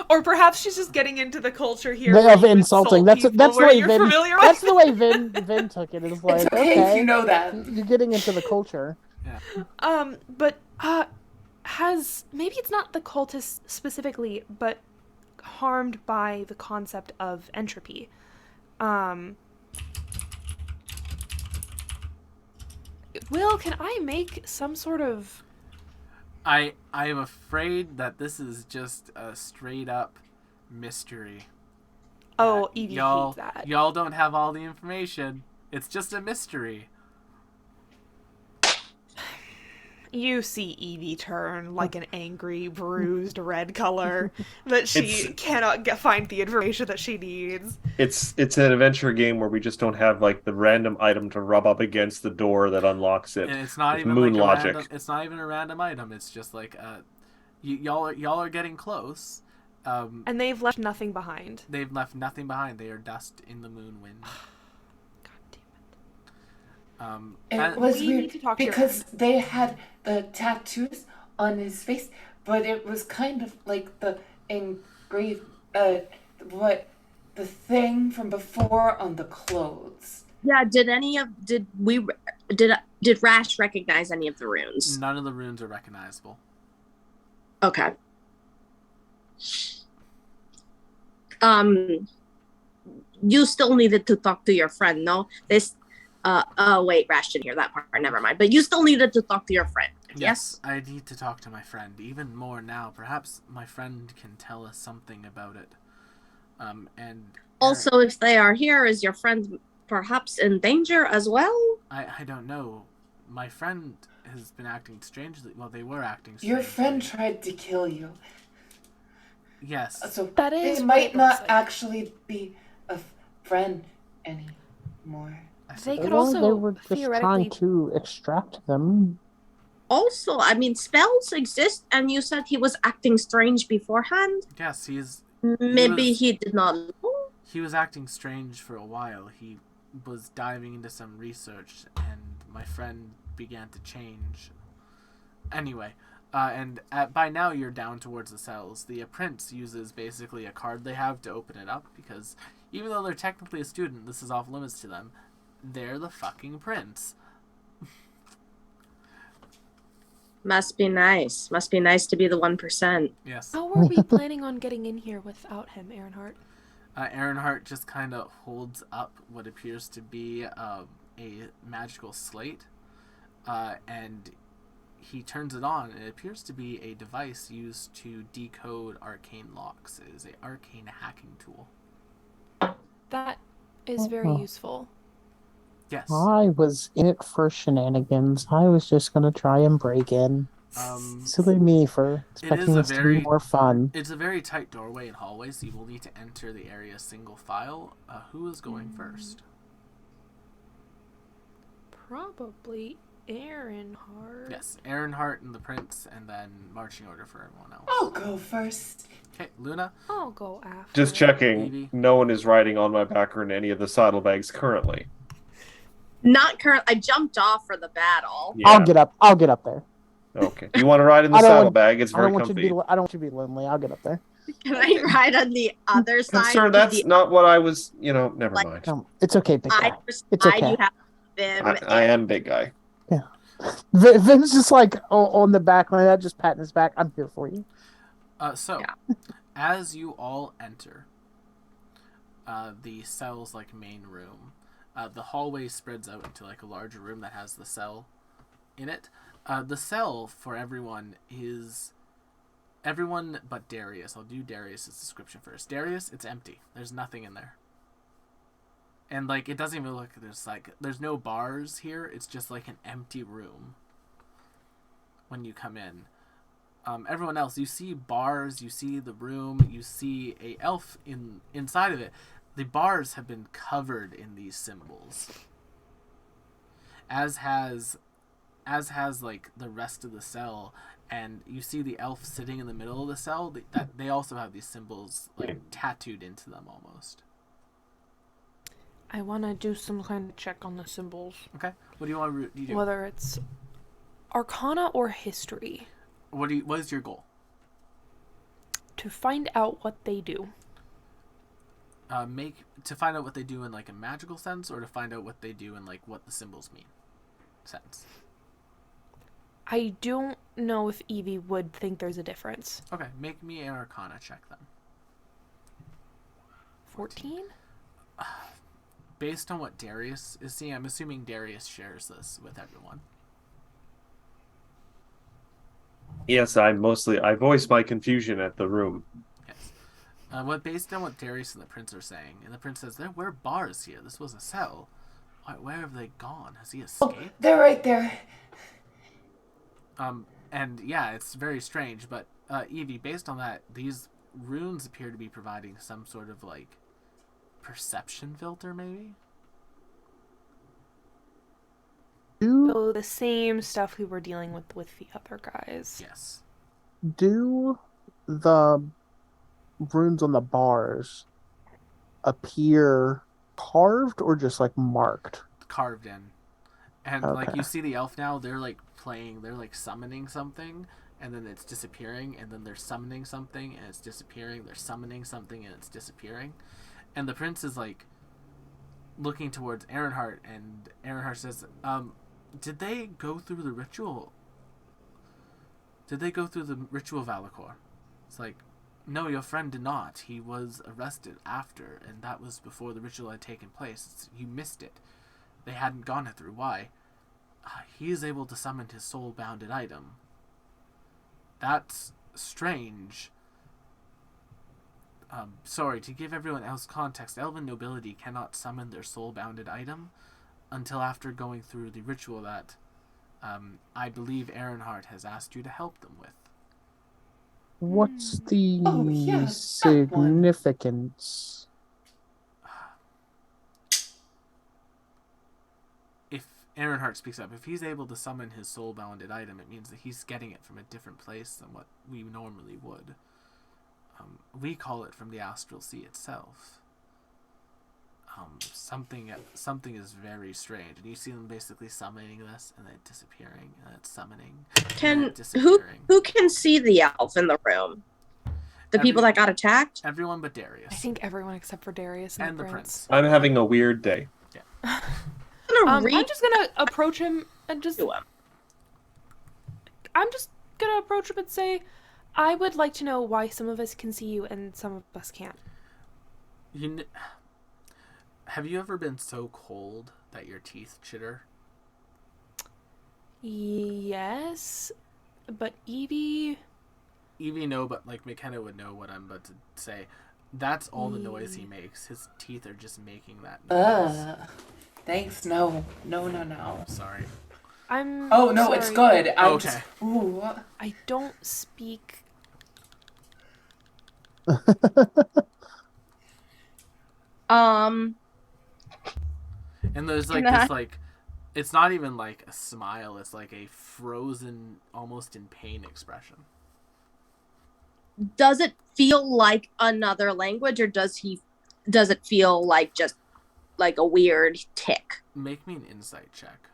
or perhaps she's just getting into the culture here They where of you insulting. insult That's people the where way you're Vin. familiar with. That's the way Vin took it. It's like, It's okay if you okay, know that. you're getting into the culture. But has maybe it's not the cultists specifically, but harmed by the concept of entropy. Will, can I make some sort of... I am afraid that this is just a straight up mystery. Oh, Evie y'all, hates that. y'all don't have all the information. It's just a mystery. You see Evie turn like an angry, bruised red color that she cannot find the information that she needs. It's an adventure game where we just don't have like the random item to rub up against the door that unlocks it. And it's not It's even moon like a logic. random. It's not even a random item. It's just like y'all are getting close. And they've left nothing behind. They've left nothing behind. They are dust in the moon wind. God damn it. It And- was We weird need to talk to your because they had the tattoos on his face, but it was kind of like the engraved, the thing from before on the clothes. Yeah, did Rash recognize any of the runes? None of the runes are recognizable. Okay. You still needed to talk to your friend, no? Wait, Rash didn't hear that part. Never mind. But you still needed to talk to your friend. Yes? I need to talk to my friend even more now. Perhaps my friend can tell us something about it. And Also, if they are here, is your friend perhaps in danger as well? I don't know. My friend has been acting strangely. Well, they were acting strangely. Your friend tried to kill you, Yes. so That is they what might it not looks like. actually be a friend anymore. They could Well, also they were just theoretically... trying to extract them. Also, I mean, spells exist, and you said he was acting strange beforehand. Yes, Maybe he did not know. he was acting strange for a while. He was diving into some research, and my friend began to change. Anyway, by now you're down towards the cells. The prince uses basically a card they have to open it up, because even though they're technically a student, this is off limits to them. They're the fucking prince. Must be nice. Must be nice to be the 1%. Yes. How are we planning on getting in here without him, Aaronhart? Earnhardt just kind of holds up what appears to be a magical slate, and he turns it on. It appears to be a device used to decode arcane locks. It is an arcane hacking tool. That is very useful. Yes. I was in it for shenanigans. I was just gonna try and break in. Silly me for expecting this to be more fun. It's a very tight doorway and hallway, so you will need to enter the area single file. Who is going first? Probably Aaronhart. Yes, Earnhardt and the prince, and then marching order for everyone else. I'll go first. Okay, Luna. I'll go after. Just checking. Evie? No one is riding on my back or in any of the saddlebags currently. Not current. I jumped off for the battle. Yeah. I'll get up there. Okay. You want to ride in the I don't want- saddlebag? It's I very don't want you to comfy. be. I don't want you to be lonely. I'll get up there. Can I ride on the other side? Sir, to that's the not what I was. Never Like- mind. It's okay, big guy. other It's side? okay. You have Vim. I am big guy. Vin's just like on the back like that, just patting his back. I'm here for you. As you all enter the cell's main room, the hallway spreads out into a larger room that has the cell in it. The cell for everyone is everyone but Darius. I'll do Darius's description first. Darius, it's empty. There's nothing in there. And it doesn't even look there's no bars here. It's just an empty room when you come in. Everyone else, you see bars, you see the room, you see a elf inside of it. The bars have been covered in these symbols. as has like the rest of the cell. And you see the elf sitting in the middle of the cell. That they also have these symbols like tattooed into them almost. I want to do some kind of check on the symbols. Okay. What do you want to do? Whether it's Arcana or History. What is your goal? To find out what they do. To find out what they do in like a magical sense, or to find out what they do in like what the symbols mean sense. I don't know if Evie would think there's a difference. Okay, make me an Arcana check then. 14? Based on what Darius is seeing, I'm assuming Darius shares this with everyone. Yes, I voice my confusion at the room. Yes. Based on what Darius and the prince are saying, and the prince says, there were bars here. This was a cell. Where have they gone? Has he escaped? Oh, they're right there. And yeah, it's very strange, but Evie, based on that, these runes appear to be providing some sort of like perception filter, maybe? So the same stuff we were dealing with the other guys. Yes. Do the runes on the bars appear carved or just like marked? Carved in. And Okay. like you see the elf now, they're like playing, they're like summoning something, and then it's disappearing, and then they're summoning something and it's disappearing, they're summoning something and it's disappearing. And the prince is like looking towards Ehrenhart, and Ehrenhart says, did they go through the ritual? Did they go through the ritual Valakor? It's like, no, your friend did not. He was arrested after, and that was before the ritual had taken place. You missed it. They hadn't gone it through. Why? He is able to summon his soul-bounded item. That's strange. Sorry, to give everyone else context, elven nobility cannot summon their soul-bounded item until after going through the ritual that I believe Ehrenhart has asked you to help them with. What's the Oh, yeah, that one. significance? If Ehrenhart speaks up, if he's able to summon his soul-bounded item, it means that he's getting it from a different place than what we normally would. We call it from the Astral Sea itself. Something is very strange, and you see them basically summoning this, and then disappearing, and it's summoning. Who can see the elf in the room? The people that got attacked? Everyone but Darius. I think everyone except for Darius and the prince. I'm having a weird day. Yeah. I'm just gonna approach him and I'm just gonna approach him and say, I would like to know why some of us can see you and some of us can't. Have you ever been so cold that your teeth chitter? Yes, but Evie, no, but like McKenna would know what I'm about to say. That's all the noise he makes. His teeth are just making that noise. Thanks. No. Sorry. Oh no, sorry. it's good. Okay. I don't speak. And there's like this like, it's not even like a smile. It's like a frozen, almost in pain expression. Does it feel like another language, or does it feel like just like a weird tick? Make me an insight check.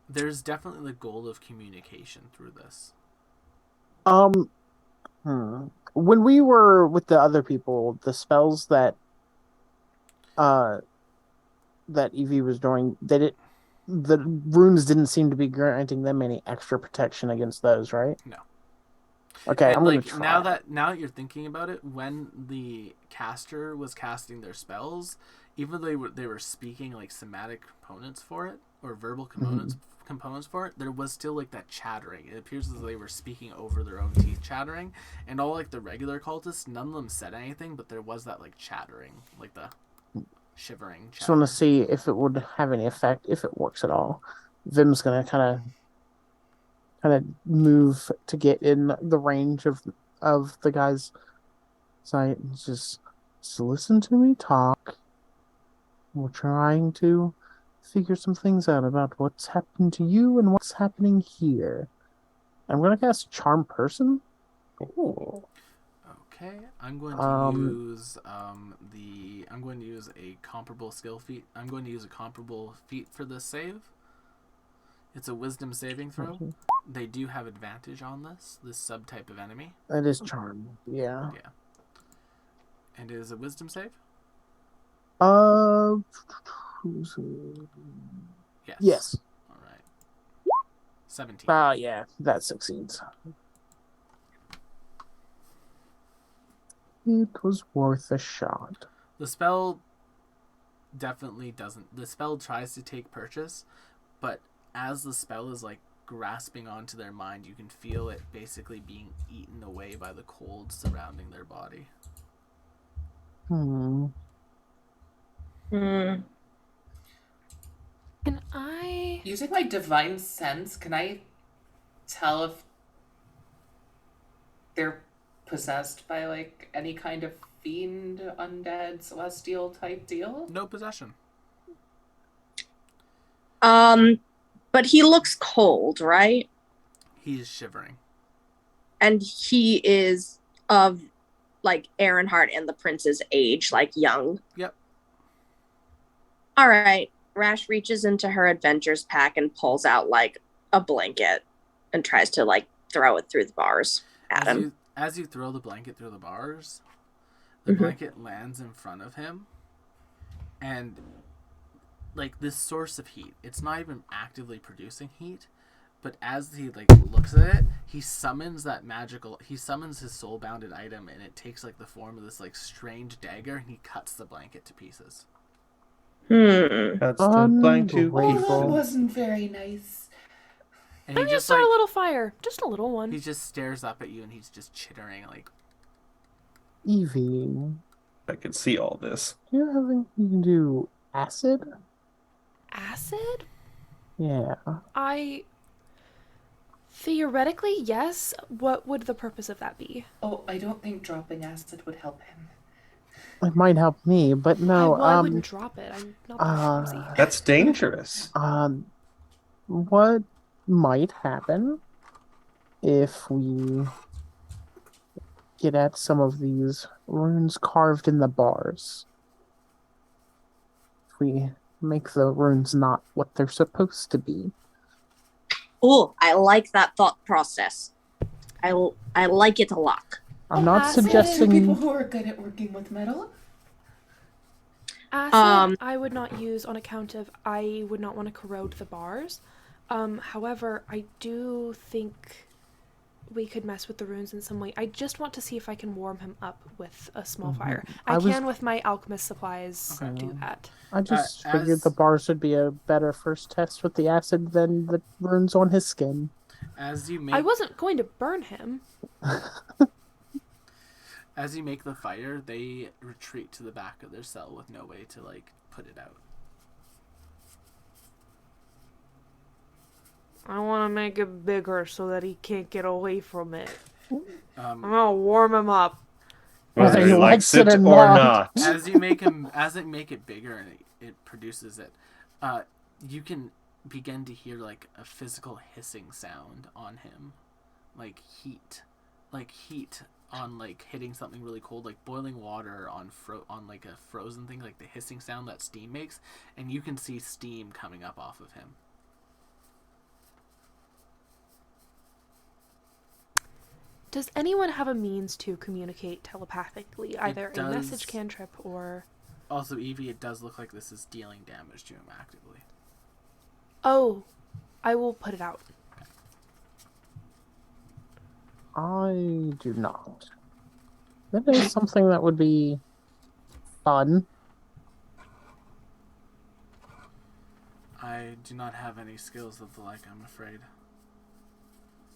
There's definitely the goal of communication through this. When we were with the other people, the spells that Evie was doing, the runes didn't seem to be granting them any extra protection against those, right? No. Okay, And I'm gonna like, try. now that you're thinking about it, when the caster was casting their spells, even though they were speaking like somatic components for it, or verbal components for it, there was still like that chattering. It appears as though they were speaking over their own teeth chattering, and all like the regular cultists, none of them said anything, but there was that like chattering, like the shivering chattering. Just want to see if it would have any effect, if it works at all. Vim's gonna kind of move to get in the range of the guy's sight and just listen to me talk. We're trying to figure some things out about what's happened to you and what's happening here. I'm gonna cast Charm Person. Ooh. Okay, I'm going to use I'm going to use a comparable skill feat. I'm going to use a comparable feat for this save. It's a Wisdom saving throw. They do have advantage on this subtype of enemy. That is Charm. Yeah. Yeah. And it is a Wisdom save? Yes. Yes. All right. 17. Yeah, that succeeds. It was worth a shot. The spell definitely doesn't. The spell tries to take purchase, but as the spell is like grasping onto their mind, you can feel it basically being eaten away by the cold surrounding their body. Can I... Using my divine sense, can I tell if they're possessed by like any kind of fiend, undead, celestial type deal? No possession. But he looks cold, right? He's shivering. And he is of like Earnhardt and the prince's age, like young. Yep. All right. Rash reaches into her adventures pack and pulls out like a blanket and tries to like throw it through the bars at him. As you throw the blanket through the bars, the blanket lands in front of him, and like this source of heat, it's not even actively producing heat, but as he like looks at it, he summons his soul-bounded item, and it takes like the form of this like strange dagger, and he cuts the blanket to pieces. That's the blank to Oh, that people. wasn't very nice. And I'm he gonna just start like a little fire. Just a little one. he just stares up at you, and he's just chittering like, Evie, I can see all this. do you have anything you can do acid? Acid? Yeah. Theoretically, yes. What would the purpose of that be? Oh, I don't think dropping acid would help him. It might help me, but no. I wouldn't drop it. I'm not that clumsy. That's dangerous. What might happen if we get at some of these runes carved in the bars? If we make the runes not what they're supposed to be. Oh, I like that thought process. I like it a lot. I'm not acid? suggesting People who are good at working with metal. Acid, I would not use on account of I would not want to corrode the bars. However, I do think we could mess with the runes in some way. I just want to see if I can warm him up with a small fire. I can with my alchemist supplies do that. I just figured the bars would be a better first test with the acid than the runes on his skin. I wasn't going to burn him. As you make the fire, they retreat to the back of their cell with no way to like put it out. I want to make it bigger so that he can't get away from it. I'm gonna warm him up. Whether he likes it or not. As it make it bigger and it produces it, you can begin to hear like a physical hissing sound on him, like heat on like hitting something really cold, like boiling water on like a frozen thing, like the hissing sound that steam makes, and you can see steam coming up off of him. Does anyone have a means to communicate telepathically, either a message cantrip or... Also, Evie, it does look like this is dealing damage to him actively. Oh, I will put it out. I do not. That is something that would be fun. I do not have any skills of the like, I'm afraid.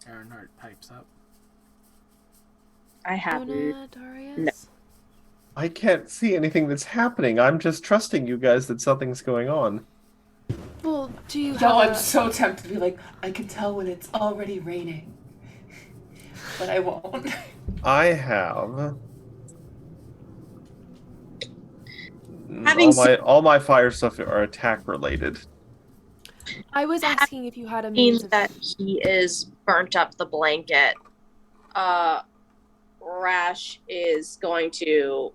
Earnhardt pipes up. I have Una, Darius? No. I can't see anything that's happening. I'm just trusting you guys that something's going on. Well, do you No, have I'm so tempted to be like, I can tell when it's already raining. But I won't. Having all my fire stuff are attack related. I was asking if you had a means seen of... that he is burnt up the blanket, Rash is going to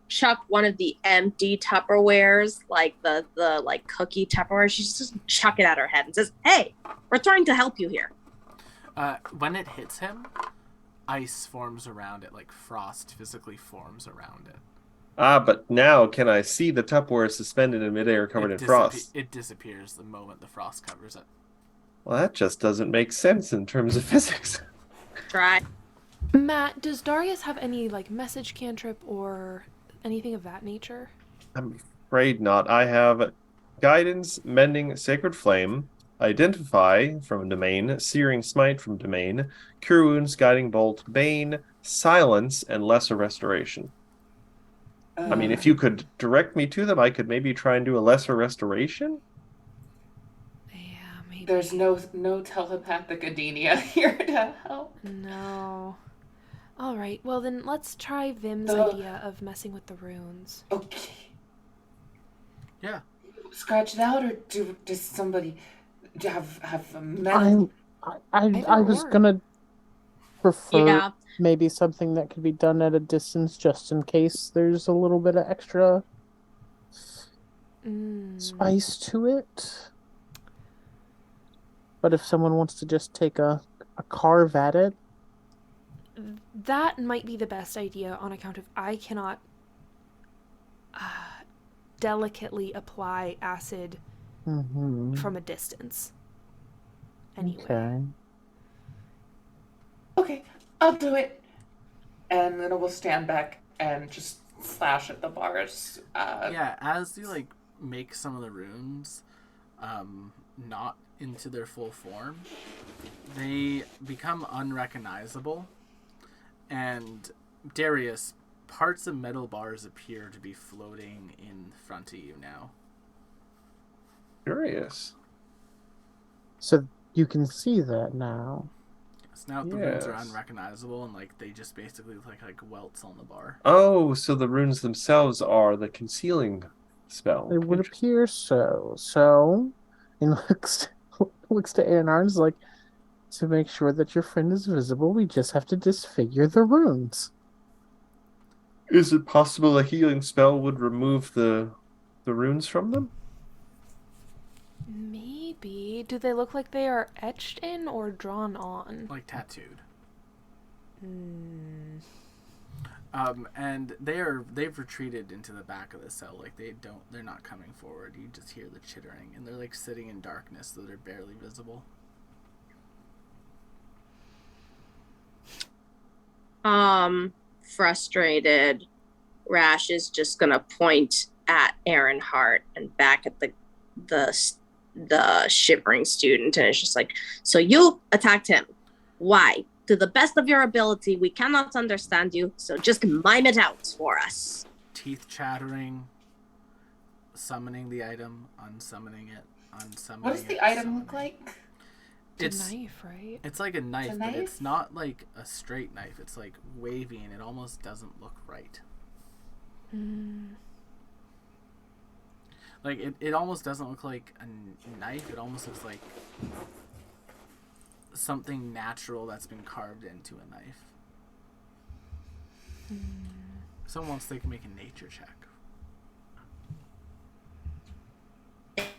chuck one of the empty Tupperwares, like the like cookie Tupperware. She's just chuck it at her head and says, "Hey, we're trying to help you here." When it hits him, ice forms around it, like frost physically forms around it. Ah, but now can I see the Tupperware suspended in midair covered in frost? It disappears the moment the frost covers it. Well, that just doesn't make sense in terms of physics. Try. Matt, does Darius have any, like, message cantrip or anything of that nature? I'm afraid not. I have Guidance, Mending, Sacred Flame, Identify from Domain, Searing Smite from Domain, Cure Wounds, Guiding Bolt, Bane, Silence, and Lesser Restoration. I mean, if you could direct me to them, I could maybe try and do a Lesser Restoration? Yeah, maybe. There's no telepathic Adenia here to help. No. Alright, well then let's try Vim's idea of messing with the runes. Okay. Yeah. Scratch it out, or does somebody have a method? I was gonna prefer Yeah. maybe something that could be done at a distance, just in case there's a little bit of extra spice to it. But if someone wants to just take a carve at it, That might be the best idea on account of I cannot delicately apply acid from a distance. Anyway. okay. Okay, I'll do it. And then we'll stand back and just slash at the bars. Yeah, as you like make some of the runes not into their full form, they become unrecognizable. And Darius, parts of metal bars appear to be floating in front of you now. Curious. So you can see that now. So now the runes are unrecognizable, and like they just basically look like welts on the bar. Oh, so the runes themselves are the concealing spell. It would appear so. So, and looks to Aaron and is like, to make sure that your friend is visible, we just have to disfigure the runes. Is it possible a healing spell would remove the runes from them? Maybe. Do they look like they are etched in or drawn on? Like tattooed. And they've retreated into the back of the cell. Like they're not coming forward. You just hear the chittering, and they're like sitting in darkness, so they're barely visible. Frustrated, Rash is just gonna point at Aaron Hart and back at the shivering student, and it's just like, so you attacked him. Why? To the best of your ability, we cannot understand you, so just mime it out for us. Teeth chattering, summoning the item, unsummoning it, unsummoning what does the item look like? It's a knife, right? It's like a knife, It's a but knife? it's not like a straight knife. It's like wavy, and it almost doesn't look right. Like it almost doesn't look like a knife. It almost looks like something natural that's been carved into a knife. Someone wants to make a nature check.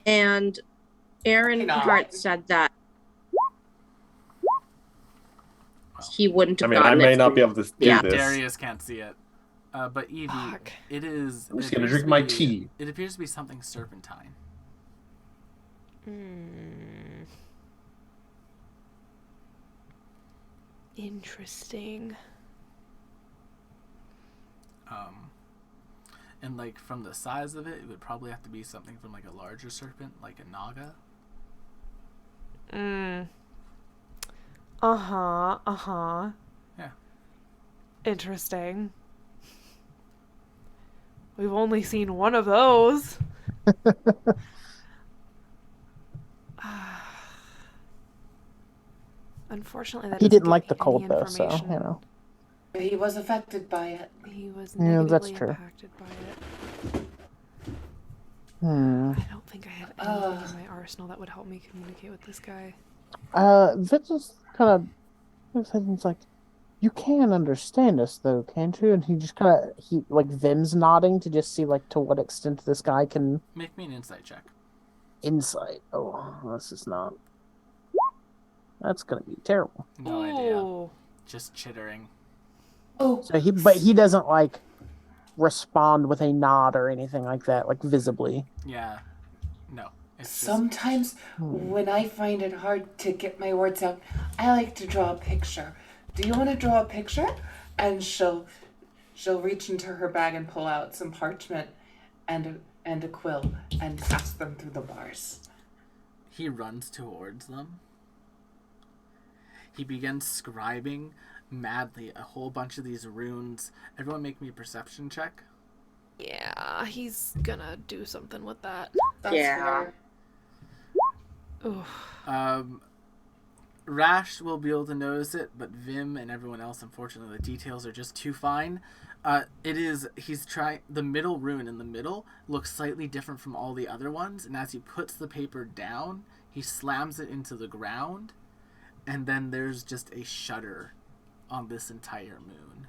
And Aaron Hart said that he wouldn't have I may not be able to do this. Darius can't see it. But Evie, it is... I'm just going to drink my tea. It appears to be something serpentine. Interesting. And like from the size of it, it would probably have to be something from like a larger serpent, like a naga. Yeah. Interesting. We've only seen one of those. Unfortunately, that He doesn't didn't like give the me any cold though, so information. you know. He was affected by it. He was Yeah, that's negatively true. impacted by it. Hmm. I don't think I have anything in my arsenal that would help me communicate with this guy. Vince is kind of things like, you can understand us though, can't you? And he just Vim's nodding to just see like to what extent this guy can Make me an insight check. insight. Oh, this is not. That's gonna be terrible. No idea. Ooh. Just chittering. Oh, So he doesn't like respond with a nod or anything like that, like visibly. Yeah. No. It's just... sometimes when I find it hard to get my words out, I like to draw a picture. Do you want to draw a picture? And she'll reach into her bag and pull out some parchment and a quill and pass them through the bars. He runs towards them. He begins scribing madly a whole bunch of these runes. Everyone make me a perception check. Yeah, he's gonna do something with that. That's Yeah. fair. Ooh. Rash will be able to notice it, but Vim and everyone else, unfortunately, the details are just too fine. The middle rune in the middle looks slightly different from all the other ones, and as he puts the paper down, he slams it into the ground, and then there's just a shudder on this entire moon.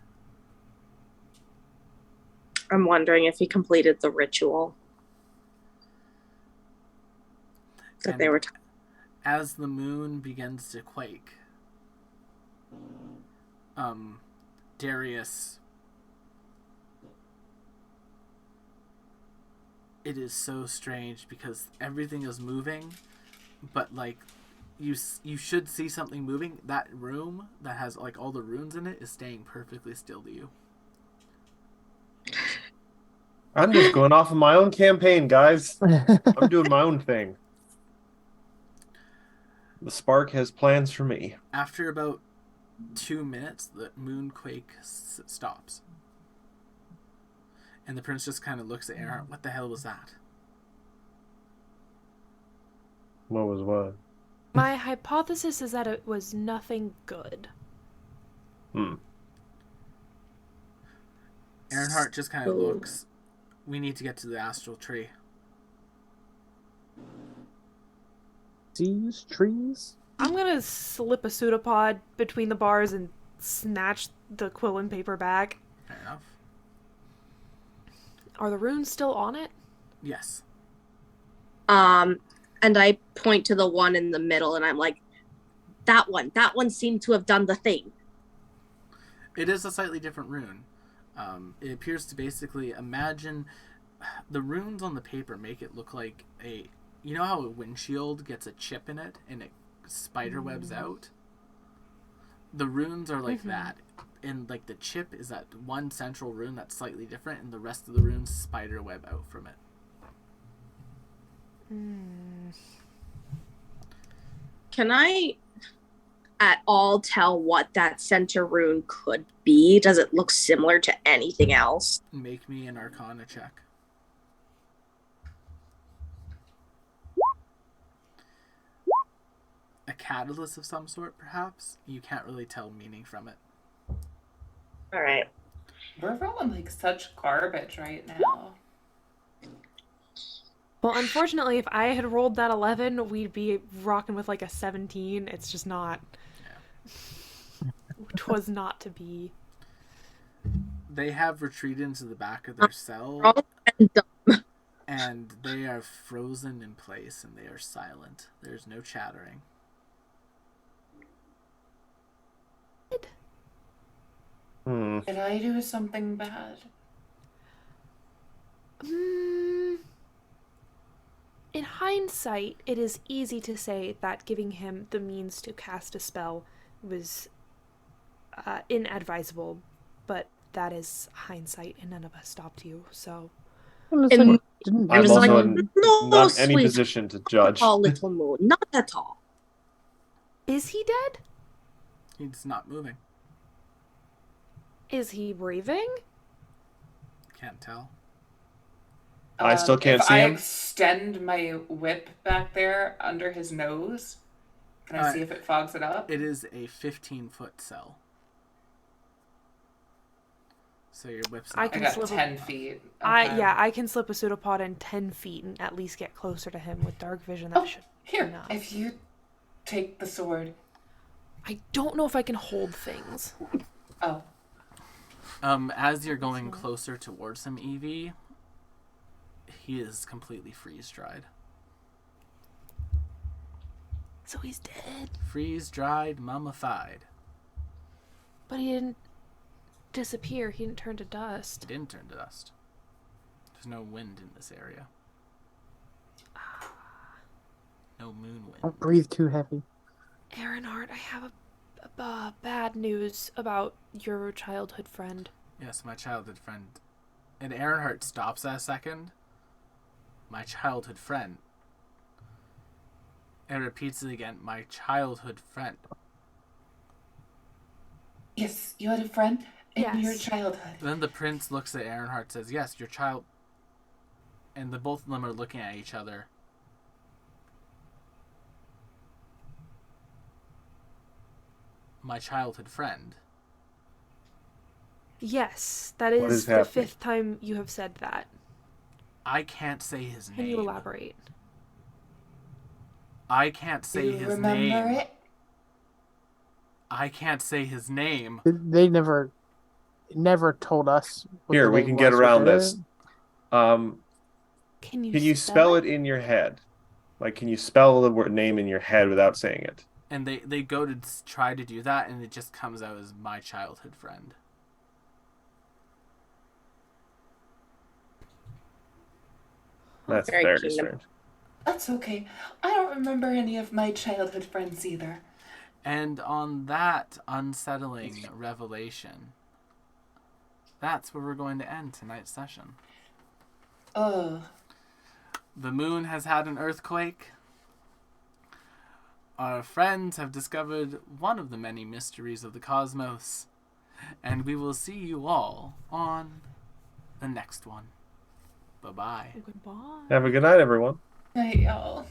I'm wondering if he completed the ritual that And they were as the moon begins to quake, Darius, it is so strange because everything is moving, but like you should see something moving. That room that has like all the runes in it is staying perfectly still to you. I'm just going off of my own campaign, guys. I'm doing my own thing. The spark has plans for me. After about 2 minutes, the moonquake stops. And the prince just kind of looks at Earhart. What the hell was that? What was what? My hypothesis is that it was nothing good. Earhart just kind of looks. We need to get to the astral tree. These trees? I'm gonna slip a pseudopod between the bars and snatch the quill and paper back. Fair enough. Are the runes still on it? Yes. And I point to the one in the middle and I'm like, that one seemed to have done the thing. It is a slightly different rune. It appears to basically imagine the runes on the paper make it look like you know how a windshield gets a chip in it and it spider webs out? The runes are like that. And like the chip is that one central rune that's slightly different and the rest of the runes spider web out from it. Can I at all tell what that center rune could be? Does it look similar to anything else? Make me an Arcana check. A catalyst of some sort, perhaps? You can't really tell meaning from it. All right. We're rolling like such garbage right now. Well, unfortunately, if I had rolled that 11, we'd be rocking with like a 17. It's just not. Yeah. Which was not to be. They have retreated into the back of their cell, and they are frozen in place, and they are silent. There's no chattering. Did I do something bad? In hindsight, it is easy to say that giving him the means to cast a spell was inadvisable, but that is hindsight, and none of us stopped you, so... I'm no, also in not any sweet position to judge. All little moon, not at all. Is he dead? He's not moving. Is he breathing? Can't tell. I still can't see If I him. extend my whip back there under his nose, can I see if it fogs it up? It is a 15-foot cell. So your whip's I not can I got slip 10 feet. I can slip a pseudopod in 10 feet and at least get closer to him with dark vision. That should Here, enough. if you take the sword. I don't know if I can hold things. Oh, As you're going closer towards him, Evie, he is completely freeze-dried. So he's dead. Freeze-dried, mummified. But he didn't disappear. He didn't turn to dust. It didn't turn to dust. There's no wind in this area. No moon wind. Don't breathe too heavy. Aaronhart, I have a bad news about your childhood friend. Yes, my childhood friend. And Aaronhart stops a second. My childhood friend. And repeats it again. My childhood friend. yes, you had a friend in Yes. your childhood. Then the prince looks at Aaronhart, says, yes, your child... And the both of them are looking at each other. My childhood friend. Yes, that What is is the happening? 5th time you have said that. I can't say his Can name. you elaborate? I can't say You his remember name. it? I can't say his name. They never told us. What Here, the we name can get was or around did this. it. Can Can you spell it in your head? Like, can you spell the word name in your head without saying it? And they go to try to do that, and it just comes out as my childhood friend. That's Very very kingdom. strange. That's okay. I don't remember any of my childhood friends either. And on that unsettling revelation, that's where we're going to end tonight's session. Oh, The moon has had an earthquake. Our friends have discovered one of the many mysteries of the cosmos. And we will see you all on the next one. Bye-bye. Goodbye. Have a good night, everyone. night, y'all.